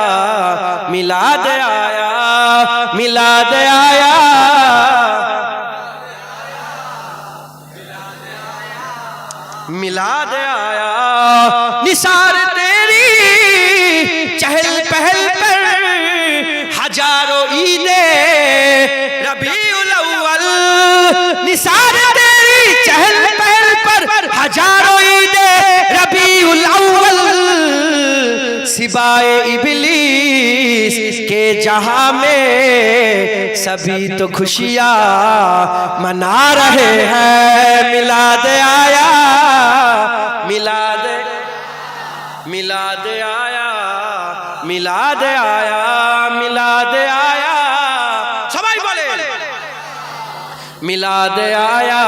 Speaker 1: मिलाद आया, मिलाद आया, मिलाद आया। निसार तेरी चहल पहल पर हजारों ईदे रबीउल अव्वल, निसार तेरी चहल पहल पर हजारों ईदे रबीउल अव्वल, सिवाए इबलीस के जहां में सभी तो खुशियां मना रहे हैं। मिलाद आया, मिलाद, मिलाद आया, मिलाद आया, मिलाद आया, सबाई बोले मिलाद आया,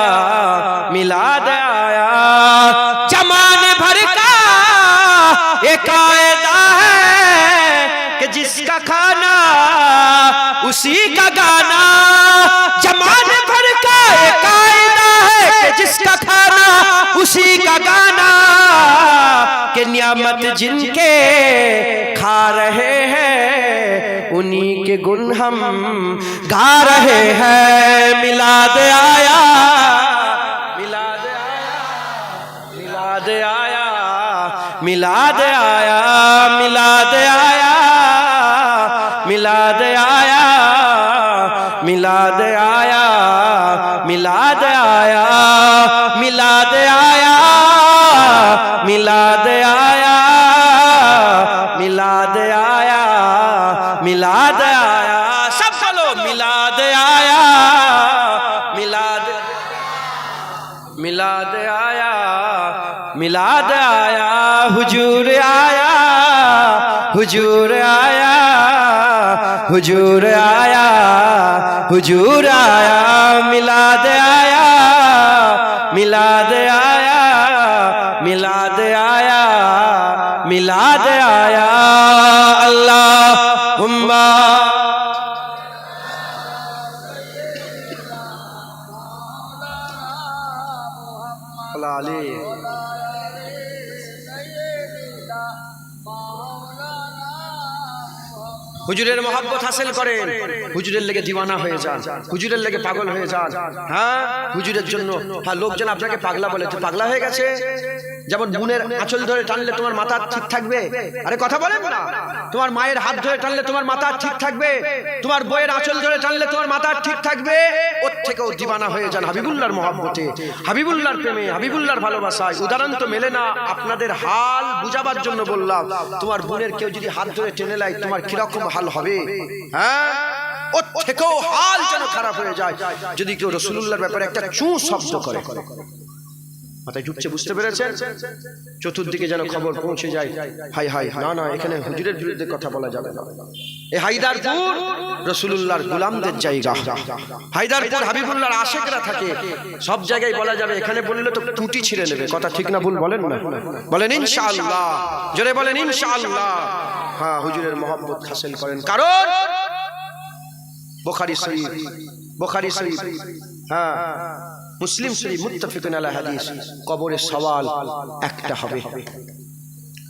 Speaker 1: मिलाद आया। जमाने भर का ये कायदा है कि जिसका खाना उसी का गाना, जमाने भर का ये कायदा है कि जिसका खाना उसी का गाना, कि नियामत जिनके खा रहे हैं उन्हीं के गुण हम गा रहे हैं। मिलाद आया, मिलाद आया, मिलाद आया, मिलाद आया, मिलाद आया, मिलाद आया, मिलाद आया, मिलाद आया, मिलाद आया, मिलाद आया, मिलाद आया, मिलाद आया। सब बोलो मिलाद आया, मिलाद, मिलाद आया, मिलाद आया। हुजूर आया, हुजूर आया, हुजूर आया, हुजूर आया। मिलाद आया, मिलाद आया, मिलाद आया, मिलाद आया। अल्लाहुम्मा হুজুরের মহব্বত হাসিল করেন, হুজুরের লেগে দিওয়ানা হয়ে যান, হুজুরের লেগে পাগল হয়ে যান। হ্যাঁ, হুজুরের জন্য। হ্যাঁ, লোকজন আপনাকে পাগলা বলে, তুই পাগলা হয়ে গেছে। যেমন বোনের আঁচল ধরে টানলে তোমার মাথা ঠিক থাকবে, আরে কথা বলেন না। তোমার মায়ের হাত ধরে টানলে তোমার মাথা ঠিক থাকবে, তোমার বইয়ের আঁচল ধরে টানলে তোমার মাথা ঠিক থাকবে। ওর থেকেও দিওয়ানা হয়ে যান হাবিবুল্লাহর মহব্বতে, হাবিবুল্লাহর প্রেমে, হাবিবুল্লাহর ভালোবাসায়। উদাহরণ তো মেলে না, আপনাদের হাল বুঝাবার জন্য বললাম। তোমার বোনের কেউ যদি হাত ধরে টেনে নেয় তোমার কিরকম হাল হবে? হ্যাঁ, ওর থেকেও হাল যেন খারাপ হয়ে যায় যদি কেউ রাসূলুল্লাহর ব্যাপারে একটা চুঁ শব্দ করে। মাথায় ঢুকছে, বুঝতে পেরেছেন? চতুর্দিকে যেন খবর পৌঁছে যায়, হাই হাই, না না, এখানে হুজুরের বিরুদ্ধে কথা বলা যাবে না। এই হায়দারপুর রাসূলুল্লাহর গোলামদের জায়গা, হায়দারপুর হাবিবুল্লাহর আশিকরা থাকে। সব জায়গায় বলা যাবে, এখানে বললে তো টুটি ছিঁড়ে নেবে। কথা ঠিক না ভুল বলেন না? বলেন ইনশাআল্লাহ, জোরে বলেন ইনশাআল্লাহ। হ্যাঁ, হুজুরের মহব্বত হাসিল করেন, কারণ বুখারী শরীফ, বুখারী শরীফ, হ্যাঁ মুসলিম শরীফ, মুত্তাফিকুন আলা হাদিস। কবরের সওয়াল একটা হবে।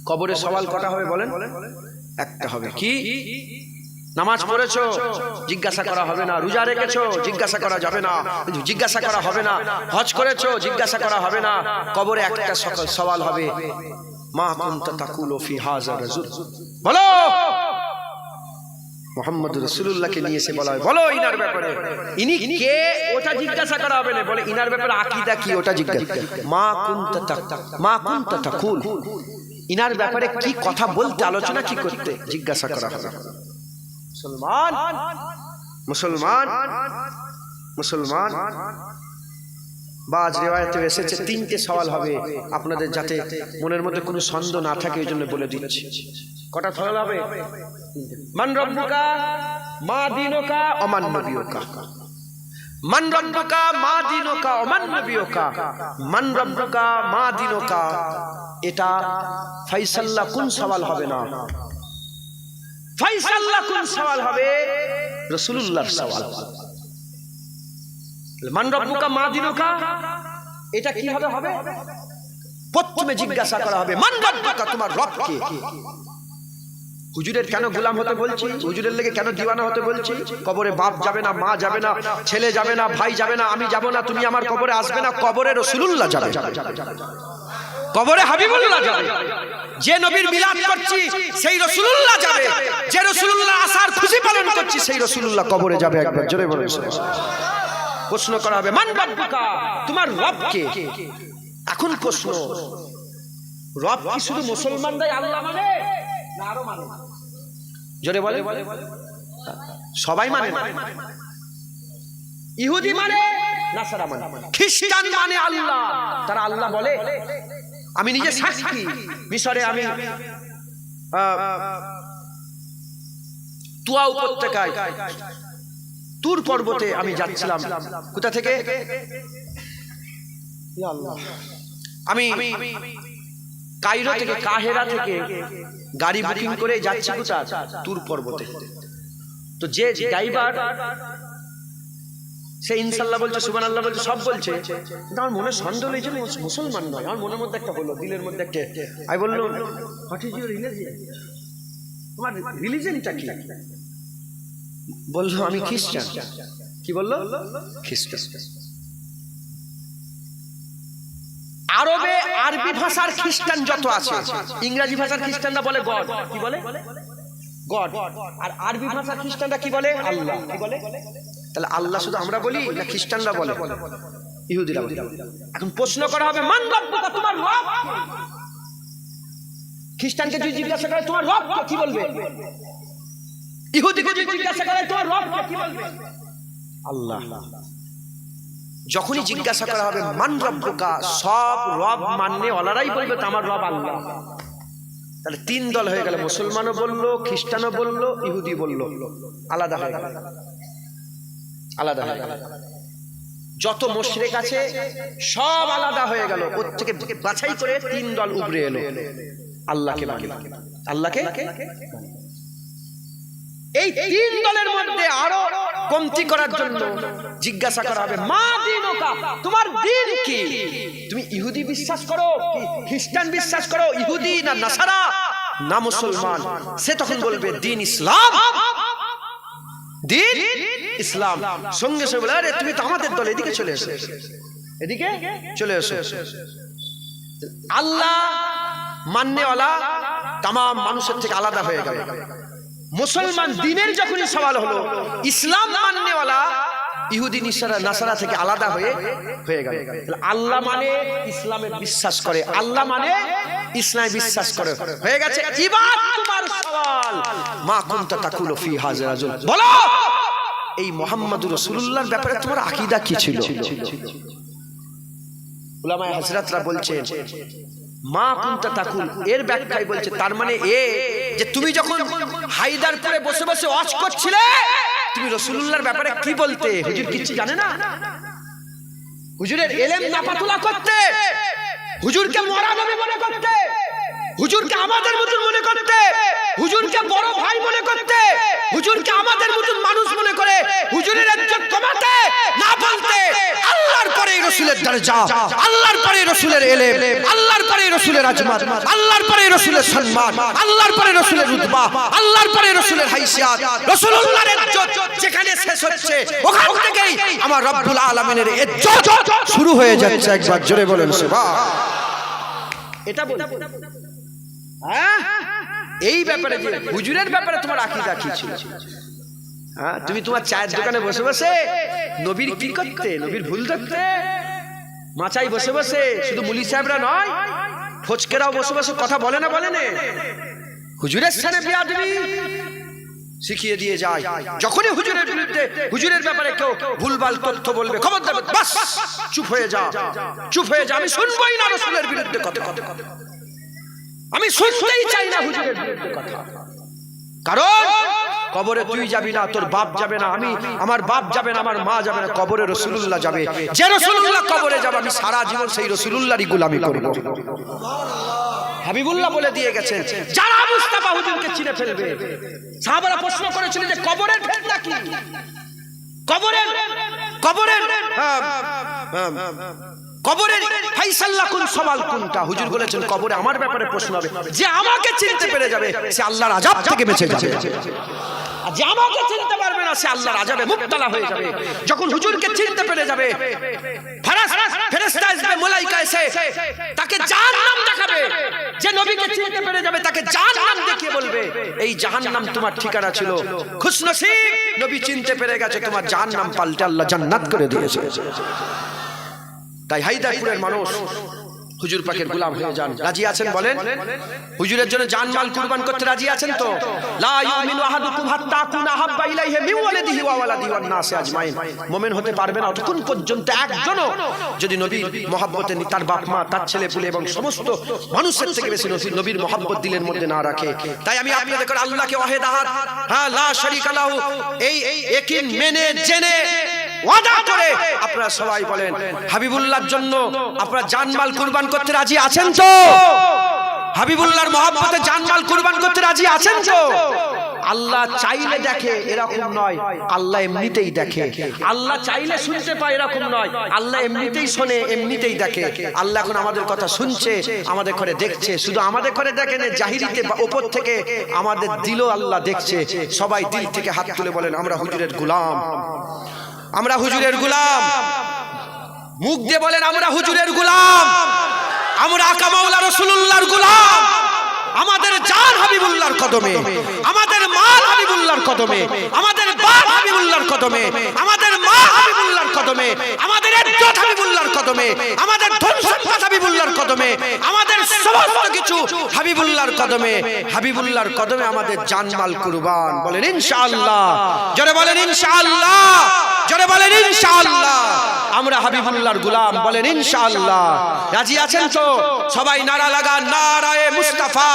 Speaker 1: কবরের সওয়াল কটা হবে বলেন? একটা হবে। কি? নামাজ পড়েছো, জিজ্ঞাসা করা হবে না। রোজা রেখেছো, জিজ্ঞাসা করা যাবে না, জিজ্ঞাসা করা হবে না। হজ করেছো, জিজ্ঞাসা করা হবে না। কবরে একটা সওয়াল হবে, মা কুনতা তাকুলু ফি হাযা রাজুল। বলো, মুহাম্মদ রাসূলুল্লাহকে নিয়ে এসে বলা হয়, বলো ইনার ব্যাপারে, ইনি কে, ওটা জিজ্ঞাসা করা হবে না। বলে ইনার ব্যাপারে আকীদা কি, ওটা জিজ্ঞাসা। মা কুনতা তাকুল, ইনার ব্যাপারে কি কথা বলতে, আলোচনা কি করতে, জিজ্ঞাসা করা হবে। মুসলমান, মুসলমান, মুসলমান। বাজ রিওয়ায়াতে এসেছে তিনটে সওয়াল হবে আপনাদের, যাতে মনের মধ্যে কোনো সন্দেহ না থাকে, এই জন্য বলে দিচ্ছি। কটা সওয়াল হবে? মান রব্বুকা, মা দিনুকা ওমান নবিয়ুকা, মান রব্বুকা মা দিনুকা ওমান নবিয়ুকা, মান রব্বুকা মা দিনুকা। এটা ফাইসাল্লা কোন সওয়াল হবে না, ফাইসাল্লা কোন সওয়াল হবে? রাসূলুল্লাহর সওয়াল। মান রব্বুকা মা দিনুকা এটা কিভাবে হবে? প্রথমে জিজ্ঞাসা করা হবে মান রব্বুকা, তোমার রব কে? হুজুরের কেন গোলাম হতে বলছি? হুজুরের লেগে কেন দিওয়ানা হতে বলছি? কবরে বাপ যাবে না, মা যাবে না, ছেলে যাবে না, ভাই যাবে না, আমি যাব না, তুমি আমার কবরে আসবে না। কবরে রাসূলুল্লাহ যাবে, কবরে হাবিবুল্লাহ যাবে। যে নবীর মিলাদ করছি সেই রাসূলুল্লাহ যাবে, যে রাসূলুল্লাহ আসার খুশি পালন করছি সেই রাসূলুল্লাহ কবরে যাবে। একবার জোরে বলুন। প্রশ্ন করা হবে মান রব্বুকা, তোমার রব কে? এখন প্রশ্ন, রব কি শুধু মুসলমানরাই আল্লাহ মানে না আরো মানে? জোরে বলে। সবাই মানে না। ইহুদি মানে, নাসারা মানে, খ্রিস্টান মানে আল্লাহ। তারা আল্লাহ বলে। আমি নিজে সাক্ষী, মিশরে আমি তুয়া উপত্যকায় তুর পর্বতে আমি যাচ্ছিলাম। কোথা থেকে? আমি কায়রো থেকে, কাহেরা থেকে গাড়ি বুকিং করে যাচ্ছি কোথা? তুর পর্বতে। তো যে ড্রাইভার সে ইনশাআল্লাহ বলছে, সুবহানাল্লাহ বলছে, সব বলছে, কিন্তু আমার মনে সন্দেহ হয়েছে মুসলমান নয়। আমার মনের মধ্যে একটা হলো, দিলের মধ্যে একটা। আমি বললাম হোয়াট ইজ ইউর রিলিজিয়ন? তোমার রিলিজিয়নটা কি? বললো আমি খ্রিস্টান। কি বললো? খ্রিস্টান। আরবে আরবি ভাষার খ্রিস্টান যত আছে, ইংরেজি ভাষার খ্রিস্টানরা বলে গড। কি বলে? গড। আর আরবি ভাষার খ্রিস্টানরা কি বলে? আল্লাহ। কি বলে? তাহলে আল্লাহ শুধু আমরা বলি না খ্রিস্টানরা বলে? ইহুদিরা বলে। এখন প্রশ্ন করা হবে মান রব্বুকা, তোমার রব? খ্রিস্টানকে যদি জিজ্ঞাসা করে তোমার রব কে, কি বলবে? ইহুদিকে যদি জিজ্ঞাসা করে তোমার রব কে, কি বলবে? আল্লাহ। যখনই জিজ্ঞাসা করা হবে মান রব্বুকা, সব রব মাননে ওলারাই বলবে আমার রব আল্লাহ। তাহলে তিন দল হয়ে গেল, মুসলমানও বললো, খ্রিস্টানও বললো, ইহুদি বললো। আলাদা হয়ে গেল, আলাদা হয়ে গেল। যত মুশরিক আছে সব আলাদা হয়ে গেল। ওর থেকে বাছাই করে তিন দল উবরে এলো, আল্লাহকে মানে, আল্লাহকে। এই তিন দলের মধ্যে আরো কমতি করার জন্য জিজ্ঞাসা করা হবে মা দিনুকা, তোমার দিন কি? তুমি ইহুদি বিশ্বাস করো, খ্রিস্টান বিশ্বাস করো, ইহুদি না নাসারা না মুসলমান? সে তখন বলবে দিন ইসলাম, দিন ইসলাম। সঙ্গে সঙ্গে বলে আরে তুমি তো আমাদের দল, এদিকে চলে এসো, এদিকে চলে এসো। আল্লাহ মাননেওয়ালা তাম মানুষের থেকে আলাদা হয়ে গেল। মুসলমান দিনের যখনই সওয়াল হলো, ইসলাম মাননেওয়ালা ইহুদি নাসারা থেকে আলাদা হয়ে গেল। আল্লাহ মানে ইসলামে বিশ্বাস করে, আল্লাহ মানে ইসলামে বিশ্বাস করে, হয়ে গেছে। এবার তোমার সওয়াল মা কুনতা তাকুলু ফি হাযা রাজুল, বলো এই মুহাম্মদুর রাসূলুল্লাহর ব্যাপারে তোমার আকীদা কি ছিল? উলামায়ে হযরতরা বলছেন মা কুনতা তাকুল, এর ব্যাখ্যায় বলছে তার মানে এ যে তুমি যখন হায়দারপুরে বসে বসে ওয়াজ করছিলে, তুমি রাসূলুল্লাহর ব্যাপারে কি বলতে? হুজুর কিছু জানে না? হুজুরের ইলম নাপাতুলা করতে, হুজুরকে মরা নবী মনে করতে, হুজুরকে আমাদের মতন মনে করতে, হুজুরকে বড় ভাই মনে করতে, হুজুরকে আমাদের মতন মানুষ মনে করে হুজুরের ইজ্জত কমাতে না বলতে, আল্লাহর পরে রাসূলের দরজা, আল্লাহর পরে রাসূলের ইলম, আল্লাহর পরে রাসূলের আজমত, আল্লাহর পরে রাসূলের সম্মান, আল্লাহর পরে রাসূলের রুতবা, আল্লাহর পরে রাসূলের হাইসিয়াত, রাসূলুল্লাহর ইজ্জত যেখানে শেষ হচ্ছে ওখান থেকেই আমার রব্বুল আলামিনের ইজ্জত শুরু হয়ে যাচ্ছে। একবার জোরে বলেন সুবহান। এটা বল। এই ব্যাপারে যে হুজুরের ব্যাপারে তোমার আকীদা কি ছিল? হ্যাঁ, তুমি তোমার চায়ের দোকানে বসে বসে নবীর কি করতে, নবীর ভুল ধরতে, মাচাই বসে বসে, শুধু মুলি সাহেবরা নয় ফচকেরাও বসে বসে কথা বলে না, বলে না, হুজুরের সামনে বেয়াদবি শিখিয়ে দিয়ে যায়। যখনই হুজুরের বিরুদ্ধে, হুজুরের ব্যাপারে কেউ ভুলভাল তথ্য বলবে, খবরদার বাস চুপ হয়ে যা, চুপ হয়ে যা, আমি শুনবই না রাসূলের বিরুদ্ধে কথা, আমি শুনতেই চাই না হুজুরের বিরুদ্ধে কথা। কারণ কবরে তুই যাবি না, তোর বাপ যাবে না, আমার বাপ যাবে না, আমার মা যাবে না, কবরে রাসূলুল্লাহ যাবে। যে রাসূলুল্লাহ কবরে যাবে আমি সারা জীবন সেই রাসূলুল্লাহরই গোলামি করব। হাবিবুল্লাহ বলে দিয়ে গেছেন, যারা মুস্তাফা হুজুরকে চিনে ফেলবে। সাহাবারা প্রশ্ন করেছিলেন যে কবরের ফেতনা কি? কবরের ফাইসাল্লাহ কোন সওয়াল কোনটা? হুজুর বলেছেন কবরে আমার ব্যাপারে প্রশ্ন হবে। যে আমাকে চিনতে পেরে যাবে সে আল্লাহর আযাব থেকে বেঁচে যাবে, আর যে আমাকে চিনতে পারবে না সে আল্লাহর আযাবে মুবতালা হয়ে যাবে। যখন হুজুরকে চিনতে পেরে যাবে, ফেরেশতা আসবে, মালায়েকা এসে তাকে জাহান্নাম দেখাবে। যে নবীকে চিনতে পেরে যাবে তাকে জাহান্নাম দেখিয়ে বলবে, এই জাহান্নাম তোমার ঠিকানা ছিল, খুশনসিব নবী চিনতে পেরে গেছে, তোমার জাহান্নাম পাল্টে আল্লাহ জান্নাত করে দিয়েছে। তাই হায়দারপুরের মানুষ হুজুর পাকের গোলাম হয়ে যান। রাজি আছেন বলেন? হুজুরের জন্য জানমাল কুরবান করতে রাজি আছেন তো? লা ইউমিনু আহাদুকুম হাত্তা কুনা হাব্বা ইলাইহি মিন ওয়ালিদিহি ওয়া ওয়ালাদিহি ওয়ান নাসি আজমাইন। মুমিন হতে পারবে না ততক্ষণ পর্যন্ত একজনও যদি নবীর মহব্বতে তার বাপ মা, তার ছেলে পুলে এবং সমস্ত মানুষের থেকে বেশি নবীর মহব্বত দিলের মধ্যে না রাখে। তাই আমি আপনাদের করে আল্লাহকে ওয়াহিদ আহাদ, হ্যাঁ, লা শারীকা লাহু, এই একই মেনে জেনে ওয়াদা করে আপনারা সবাই বলেন হাবিবুল্লাহর জন্য আপনারা জানমাল কুরবান করতে রাজি আছেন তো? হাবিবুল্লাহর মহব্বতে জানমাল কুরবান করতে রাজি আছেন তো? আল্লাহ চাইলে দেখে এরকম নয়, আল্লাহ এমনিতেই দেখে। আল্লাহ চাইলে শুনতে পায় এরকম নয়, আল্লাহ এমনিতেই শোনে, এমনিতেই দেখে। আল্লাহ এখন আমাদের কথা শুনছে, আমাদের ঘরে দেখছে। শুধু আমাদের ঘরে দেখেন, জাহিরিতে উপর থেকে আমাদের দিলও আল্লাহ দেখছে। সবাই দিল থেকে হাত তুলে বলেন আমরা হুজুরের গোলাম, আমরা হুজুরের গোলাম। মুখ দিয়ে বলেন আমরা হুজুরের গোলাম, আমরা আকা মাওলা রাসূলুল্লাহর গোলাম। আমাদের জান হাবিবুল্লাহর কদমে, আমাদের মাল হাবিবুল্লাহর কদমে, আমাদের বাপ হাবিবুল্লাহর কদমে, আমাদের মা হাবিবুল্লাহর কদমে, আমাদের ইজ্জত হাবিবুল্লাহর কদমে, আমাদের ধন সম্পদ হাবিবুল্লাহর কদমে, আমাদের সমস্ত কিছু হাবিবুল্লাহর কদমে। হাবিবুল্লাহর কদমে আমাদের জানমাল কুরবান। বলেন ইনশাআল্লাহ, জোরে বলেন ইনশাআল্লাহ, জোরে বলেন ইনশাআল্লাহ। আমরা হাবিবুল্লাহর গোলাম, বলেন ইনশাআল্লাহ। রাজি আছেন তো? সবাই নারা লাগান, নারায়ে মুস্তাফা,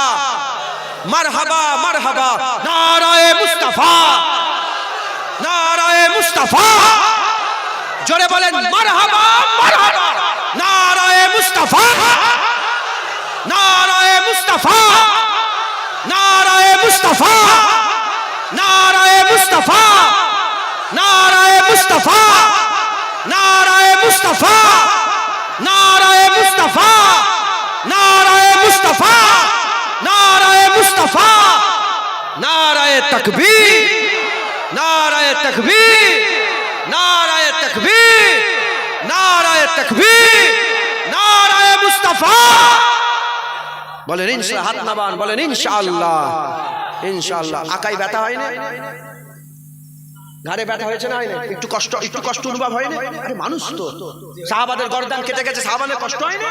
Speaker 1: মারহাবা মারহাবা, নারায়ে মুস্তাফা, নারায়ে মুস্তাফা। জোরে বলেন মারহাবা মারহাবা, নারায়ে মুস্তাফা, নারায়ে মুস্তাফা, নারায়ে মুস্তাফা, নারায়ে মুস্তাফা, নারায়ে মুস্তাফা, নারায়ে মুস্তাফা, নারায়ে মুস্তাফা, নারায়ে মুস্তাফা, নারায়ে মুস্তাফা, নারায়ে তাকবীর, নারায়ে তাকবীর, নারায়ে তাকবীর, নারায়ে তাকবীর, নারায়ে মুস্তাফা। বলেন ইনশাআল্লাহ, হাত নামান, বলেন ইনশাআল্লাহ, ইনশাআল্লাহ। আকাই ব্যথা হয় না? ঘাড়ে ব্যথা হয়েছে না? একটু কষ্ট অনুভব হয় না? আরে মানুষ তো, সাহাবাদের গর্দান কেটে গেছে, সাহাবাদের কষ্ট হয় না?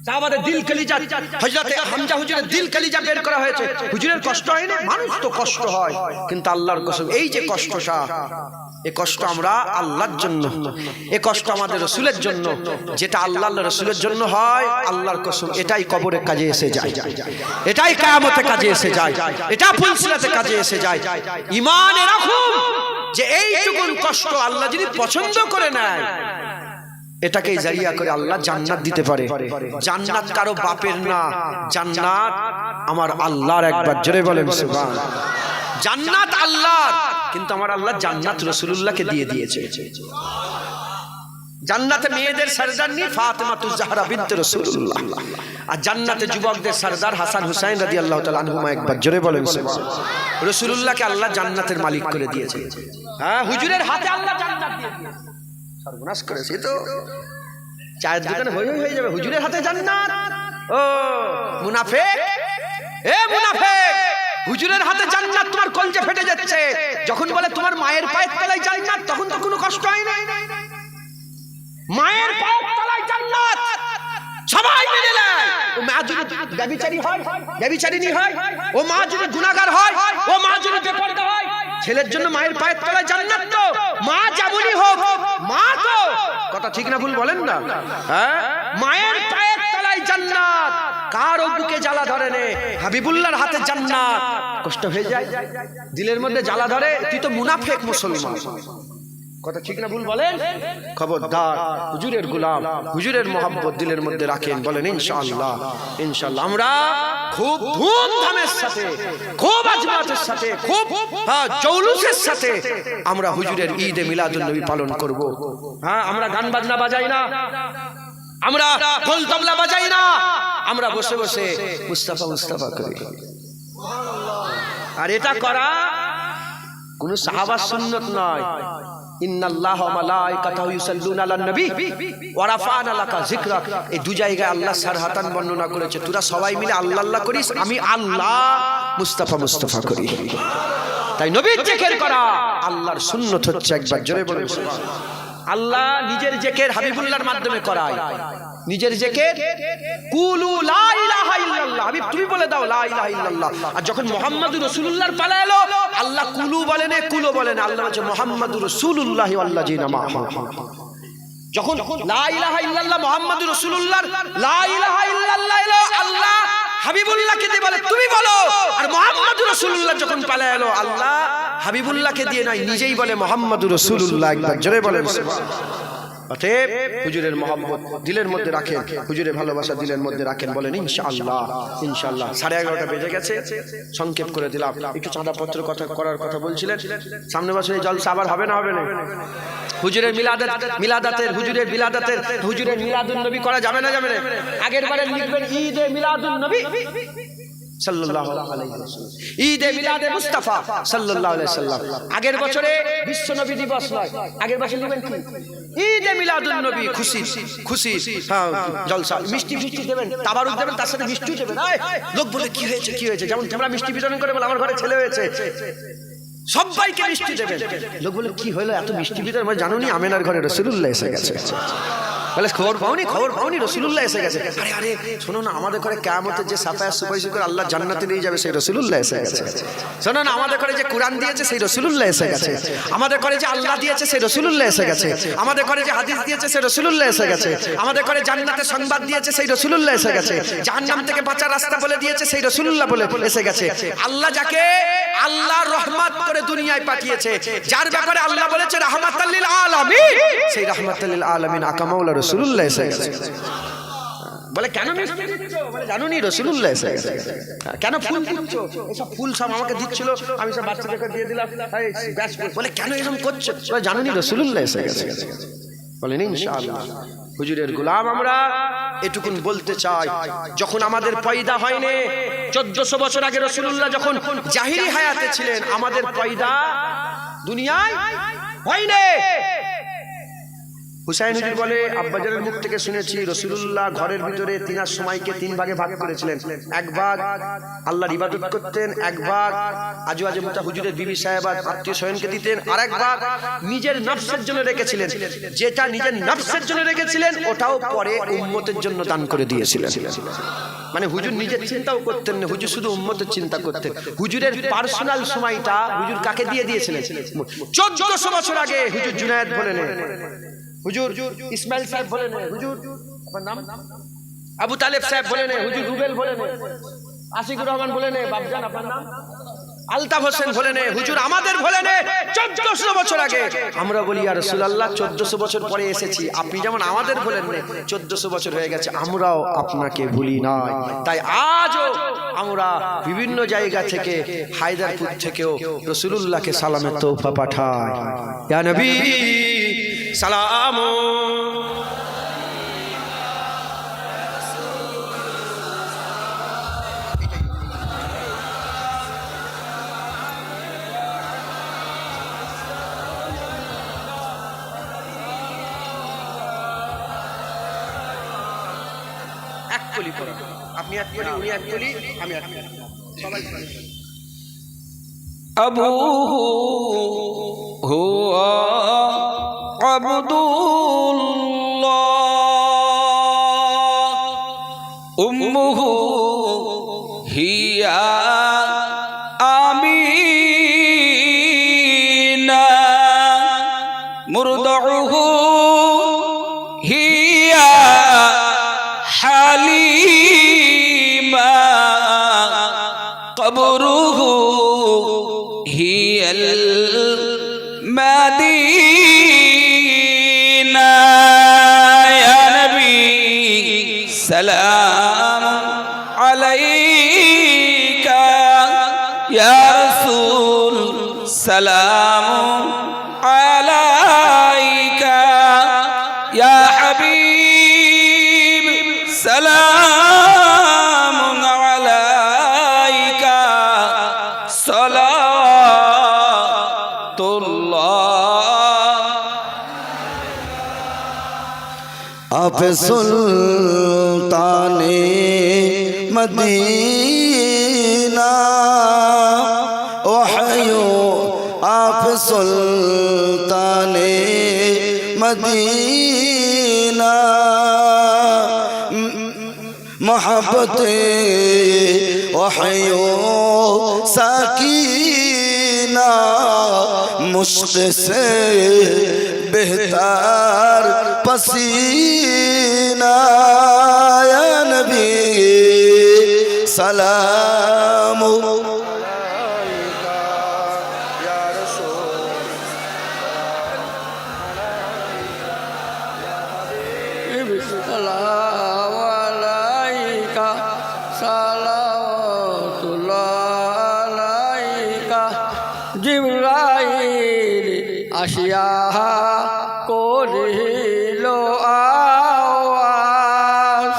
Speaker 1: সাহাবাদের দিল কলিজা, হযরতে হামজা হুজুরের দিল কলিজা বের করা হয়েছে, হুজুরের কষ্ট হয় না? মানুষ তো কষ্ট হয়, কিন্তু আল্লাহর কসম এই যে কষ্টটা, এই কষ্ট আমরা আল্লাহর জন্য, এই কষ্ট আমাদের রাসূলের জন্য। যেটা আল্লাহ রাসূলের জন্য হয়, আল্লাহর কসম এটাই কবরের কাজে এসে যায়, এটাই কিয়ামতের কাজে এসে যায়, এটা ফুলসিরাতের কাজে এসে যায়। ঈমান এরকম যে এইটুকুন কষ্ট আল্লাহ যদি পছন্দ করে নেয়, এটাকে জারিয়া করে আল্লাহ জান্নাত দিতে পারে। জান্নাত কারো বাপের না, জান্নাত আমার আল্লাহর। একবার জোরে বলেন সুবহান। জান্নাত আল্লাহর, কিন্তু আমার আল্লাহ জান্নাত রাসূলুল্লাহকে দিয়ে দিয়েছে। জান্নাতে মেয়েদের সরদারনি ফাতেমাতুজ জাহরা বিনতে রাসূলুল্লাহ, আর জান্নাতে যুবকদের সরদার হাসান হুসাইন রাদিয়াল্লাহু তাআলা আনহুমা। একবার জোরে বলেন সুবহান। রাসূলুল্লাহকে আল্লাহ জান্নাতের মালিক করে দিয়েছে। হ্যাঁ, হুজুরের হাতে আল্লাহ জান্নাত দিয়ে দিয়েছে। সর্বনাশ করেছে তো, চায়ের দোকানে হয়ে যাবে, হুজুরের হাতে জান্নাত। ও মুনাফিক, এ মুনাফিক, হুজুরের হাতে জান্নাত তোমার কলজে ফেটে যাচ্ছে। যখন বলে তোমার মায়ের পায়ের তলায় জান্নাত, তখন তো কোনো কষ্ট হয় না। মায়ের পায়ের তলায় জান্নাত সবাই মেনে নেয়। ও মা যদি ব্যভিচারী হয়, ব্যভিচারিণী হয়, ও মা যদি গুনাহগার হয়, ও মা যদি বেপরদা হয়, ছেলের জন্য মায়ের পায়ের তলায় জান্নাত। তো মা যেমনই হোক, মা তো, কথা ঠিক না ভুল বলেন না? হ্যাঁ, মায়ের পায়ের তলায় জান্নাত। কার বুকে জ্বালা ধরে নে, হাবিবুল্লাহর হাতে জান্নাত। কষ্ট হয়ে যায়, দিলের মধ্যে জ্বালা ধরে, তুই তো মুনাফেক মুসলমান। কথা ঠিক না ভুল বলেন? খবরদার, হুজুরের গোলাম, হুজুরের মোহাব্বত দিলের মধ্যে রাখেন, বলেন ইনশাআল্লাহ। ইনশাআল্লাহ আমরা খুব ধুমধামের সাথে, খুব আজমাতের সাথে, খুব জৌলুসের সাথে আমরা হুজুরের ঈদে মিলাদুন নবী পালন করব। হ্যাঁ, আমরা গান বাজনা বাজাই না, আমরা ঢোল তবলা বাজাই না, আমরা বসে বসে মুস্তাফা মুস্তাফা করি। আর এটা করা কোন সাহাবার সুন্নত নয়। ইন্নাল্লাহা ওয়া মালাইকাতাহু ইউসাল্লুনা আলান নবী ওয়া রাফা'না লাকা যিকরাক, এই দুই জায়গায় আল্লাহ সারহাতান বর্ণনা করেছে, তোরা সবাই মিলে আল্লাহ আল্লাহ করিস, আমি আল্লাহ মুস্তাফা মুস্তাফা করি। তাই নবীর জিকির করা আল্লাহর সুন্নত হচ্ছে। একবার জোরে বলুন সুবহানাল্লাহ। আল্লাহ নিজের জিকির হাবিবুল্লাহর মাধ্যমে করায়, নিজের জিকির কুলু লা ইলাহা ইল্লাল্লাহ, হাবিব তুমি বলে দাও লা ইলাহা ইল্লাল্লাহ। আর যখন মুহাম্মাদুর রাসূলুল্লাহর পালা এলো, আল্লাহ কুলু বলেন কুলো বলেন, আল্লাহ বলেছে মুহাম্মাদুর রাসূলুল্লাহি ওয়াল্লাযিনা মাআহু। যখন লা ইলাহা ইল্লাল্লাহ মুহাম্মাদুর রাসূলুল্লাহর লা ইলাহা ইল্লাল্লাহ এলো, আল্লাহ হাবিবুল্লাহকে দিয়ে বলে তুমি বলো। আর মুহাম্মাদুর রাসূলুল্লাহ যখন পালা এলো, আল্লাহ হাবিবুল্লাহকে দিয়ে নয়, নিজেই বলে মুহাম্মাদুর রাসূলুল্লাহ। একবার জোরে বলেন সুবহানাল্লাহ। অতএব হুজুরের মহব্বত দিলের মধ্যে রাখেন, হুজুরের ভালোবাসা দিলের মধ্যে রাখেন, বলেন ইনশাআল্লাহ। ইনশাআল্লাহ 11:30 বেজে গেছে, সংক্ষেপ করে দিলাম। একটু চাঁদাপত্র কথা করার কথা বলছিলেন, সামনে বছর এই জলসা আবার হবে না হবে না? হুজুরের মিলাদাতের হুজুরের বিলাদাতের হুজুরের মিলাদুন নবী করা যাবে না যাবে না? আগের বারে লিখবেন ঈদে মিলাদুন নবী সাল্লাল্লাহু আলাইহি ওয়াসাল্লাম, ঈদে মিলাদে মুস্তাফা সাল্লাল্লাহু আলাইহি ওয়াসাল্লাম। আগের বছরে বিশ্ব নবী দিবস নয়, আগের বছর লিখবেন কি ঈদে মিলাদুন নবী, খুশি খুশি জলসা, মিষ্টি ফিষ্টি দেবেন, তাবারুক দেবেন, তার সাথে মিষ্টিও দেবেন। লোক বলে কি হয়েছে কি হয়েছে, যেমন তোমরা মিষ্টি বিতরণ করে বলে আমার ঘরে ছেলে হয়েছে, সবাইকে মিষ্টি দেবেন। লোক বলে কি হলো এত মিষ্টি বিতরণ, জানোনি আমেনার ঘরে রাসূলুল্লাহ এসে গেছে। বলে খবর পাওনি রাসূলুল্লাহ এসে গেছে। আরে আরে শোনো না, আমাদের ঘরে কিয়ামতের যে সাফায়া সুপারিশ করে আল্লাহ জান্নাতে নিয়ে যাবে সেই রাসূলুল্লাহ এসে গেছে। শোনো না, আমাদের ঘরে যে কোরআন দিয়েছে সেই রাসূলুল্লাহ এসে গেছে। আমাদের ঘরে যে আল্লাহ দিয়েছে সেই রাসূলুল্লাহ এসে গেছে। আমাদের ঘরে যে হাদিস দিয়েছে সেই রাসূলুল্লাহ এসে গেছে। আমাদের ঘরে জান্নাতের সংবাদ দিয়েছে সেই রাসূলুল্লাহ এসে গেছে। জাহান্নাম থেকে বাঁচার রাস্তা বলে দিয়েছে সেই রাসূলুল্লাহ বলে এসে গেছে। আল্লাহ যাকে আল্লাহর রহমত করে দুনিয়ায় পাঠিয়েছে, যার ব্যাপারে আল্লাহ বলেছে রাহমাতাল লিল আলামিন, সেই রাহমাতাল লিল আলামিন আকা মাওলা রাসূলুল্লাহ এসে গেছে। বলে কেন মিষ্টি দিচ্ছ, বলে জানোনি রাসূলুল্লাহ এসে গেছে। কেন ফুল দিচ্ছ, এসব ফুল সব আমাকে দিচ্ছিল, আমি সব বাচ্চাদেরকে দিয়ে দিলাম। বলে কেন এরকম করছো, বলে জানোনি রাসূলুল্লাহ এসে গেছে। বলেন ইনশাআল্লাহ। হুজুরের গোলাম আমরা এটুকুন বলতে চাই, যখন আমাদের পয়দা হয়নি, 1400 বছর আগে রাসূলুল্লাহ যখন জাহিরি হায়াতে ছিলেন, আমাদের পয়দা দুনিয়ায় হয়নি। হুসাইন হুজুর বলে, আব্বাজানের মুখ থেকে শুনেছি রাসূলুল্লাহ ঘরের ভিতরে তিনার সময়কে 3 ভাগে ভাগ করেছিলেন। এক ভাগ আল্লাহর ইবাদত করতেন, এক ভাগ আজওয়াজে মুতা হুজুরের বিবি সাহেবা আত্মীয় স্বজনকে দিতেন, আর এক ভাগ নিজের নফসের জন্য রেখেছিলেন। যেটা নিজের নফসের জন্য রেখেছিলেন ওটাও পরে উম্মতের জন্য দান করে দিয়েছিলেন। মানে হুজুর নিজের চিন্তাও করতেন না, হুজুর শুধু উম্মতের চিন্তা করতেন। হুজুরের পার্সোনাল সময়টা হুজুর কাকে দিয়ে দিয়েছিলেন? 1400 বছর আগে হুজুর জুনায়েদ বলেন, হুজুর ইসমাইল সাহেব বলেন, হুজুর আপনার নাম আবু তালেব সাহেব বলেন, হুজুর রুবেল বলেন, আশিকুর রহমান বলেন, বাবজান আপনার নাম আলতাফ হোসেন বলেন, হুজুর আমাদের বলেন 1400 বছর আগে। আমরা বলি ইয়া রাসূলুল্লাহ 1400 বছর পরে এসেছি, আপনি যেমন আমাদের বলেন 1400 বছর হয়ে গেছে, আমরাও আপনাকে ভুলি নাই। তাই আজও আমরা বিভিন্ন জায়গা থেকে, হায়দারপুর থেকেও রাসূলুল্লাহকে সালামের তোহফা পাঠাই। ইয়া নবী সালাম। এক কলি পড়া, আপনি এক কলি, উনি এক কলি, আমি এক কলি, সবাই
Speaker 3: আবুহু হুয়া আবদুল্লাহ উম্মুহু হিয়া আমিনা মুরদাউহু হিয়া হালিমা কবরুহু المدينة يا نبي سلام عليك يا رسول سلام عليك يا حبيب سلام عليك صلاة الله
Speaker 2: आप सुल्ताने मदीना ओहयो आप सुल्ताने मदीना मोहब्बत ओहयो साकीना मुश्क से बेहतर पसीना या नबी सलाम
Speaker 4: জিবরাইল আসিয়া করিল আওয়াজ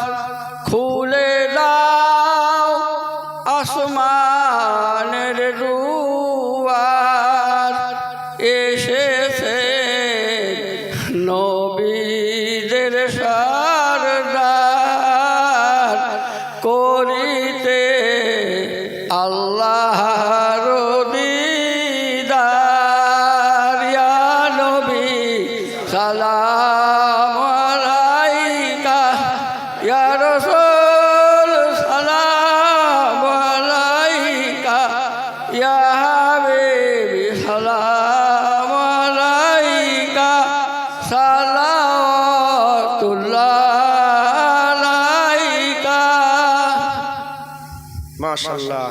Speaker 4: খুলে দাও আসমানের দুয়ার এসেছে নবীদের সরদার করিতে আল্লাহর দিদার ইয়া নবী সালাম আলাইকা ইয়া রাসূল সালাম আলাইকা ইয়া হাবিবি সালাম আলাইকা সালাওয়াতুল্লাহ আলাইকা।
Speaker 1: মাশাআল্লাহ,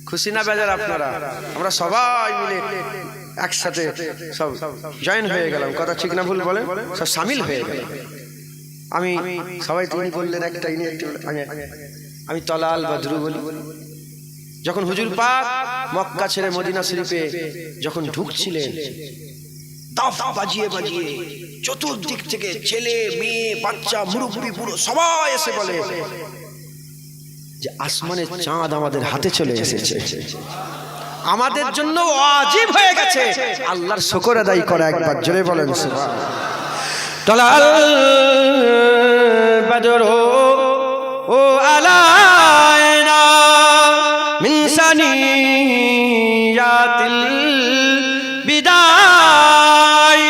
Speaker 1: খুশি না বেজার আপনারা? আমরা সবাই মিলে একসাথে সব জয়েন হয়ে গেলাম, কথা ঠিক না ভুল বলেন, সব সামিল হয়ে গেলাম। আমি সবাই তিনি বললেন একটা ইনি একটু আমি তলাল বদরু বলি। যখন হুজুর পাক মক্কা ছেড়ে মদিনা শরীফে যখন ঢুকছিলেন, তাফ বাজিয়ে বাজিয়ে চতুর্দিক থেকে ছেলে মেয়ে বাচ্চা মুরব্বি বুড়ো সবাই এসে বলে যে আসমানের চাঁদ আমাদের হাতে চলে এসেছে, আমাদের জন্য ওয়াজিব হয়ে গেছে আল্লাহর শুকর আদায় করা। একবার জোরে বলেন সুবহানাল্লাহ। তলাল বদরু ও আলাইনা মিন সানিয়াতিল বিদায়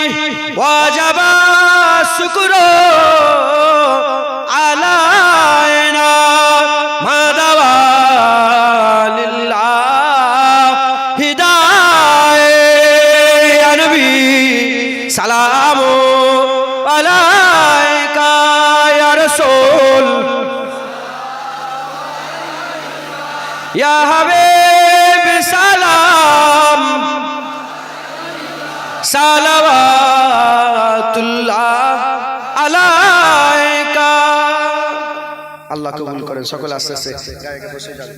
Speaker 1: ওয়াজাবা শুকরু আলাইনা মাদাওয়া লিল্লাহ হিদায় ইয়া নবী সালামু আলাইকা ইয়া রাসূল ইয়া হাবিব সালাম সালাওয়াতুল্লাহ আলাইকা। আল্লাহ কবুল করেন। সকল আস্তে আস্তে জায়গায় বসে যান।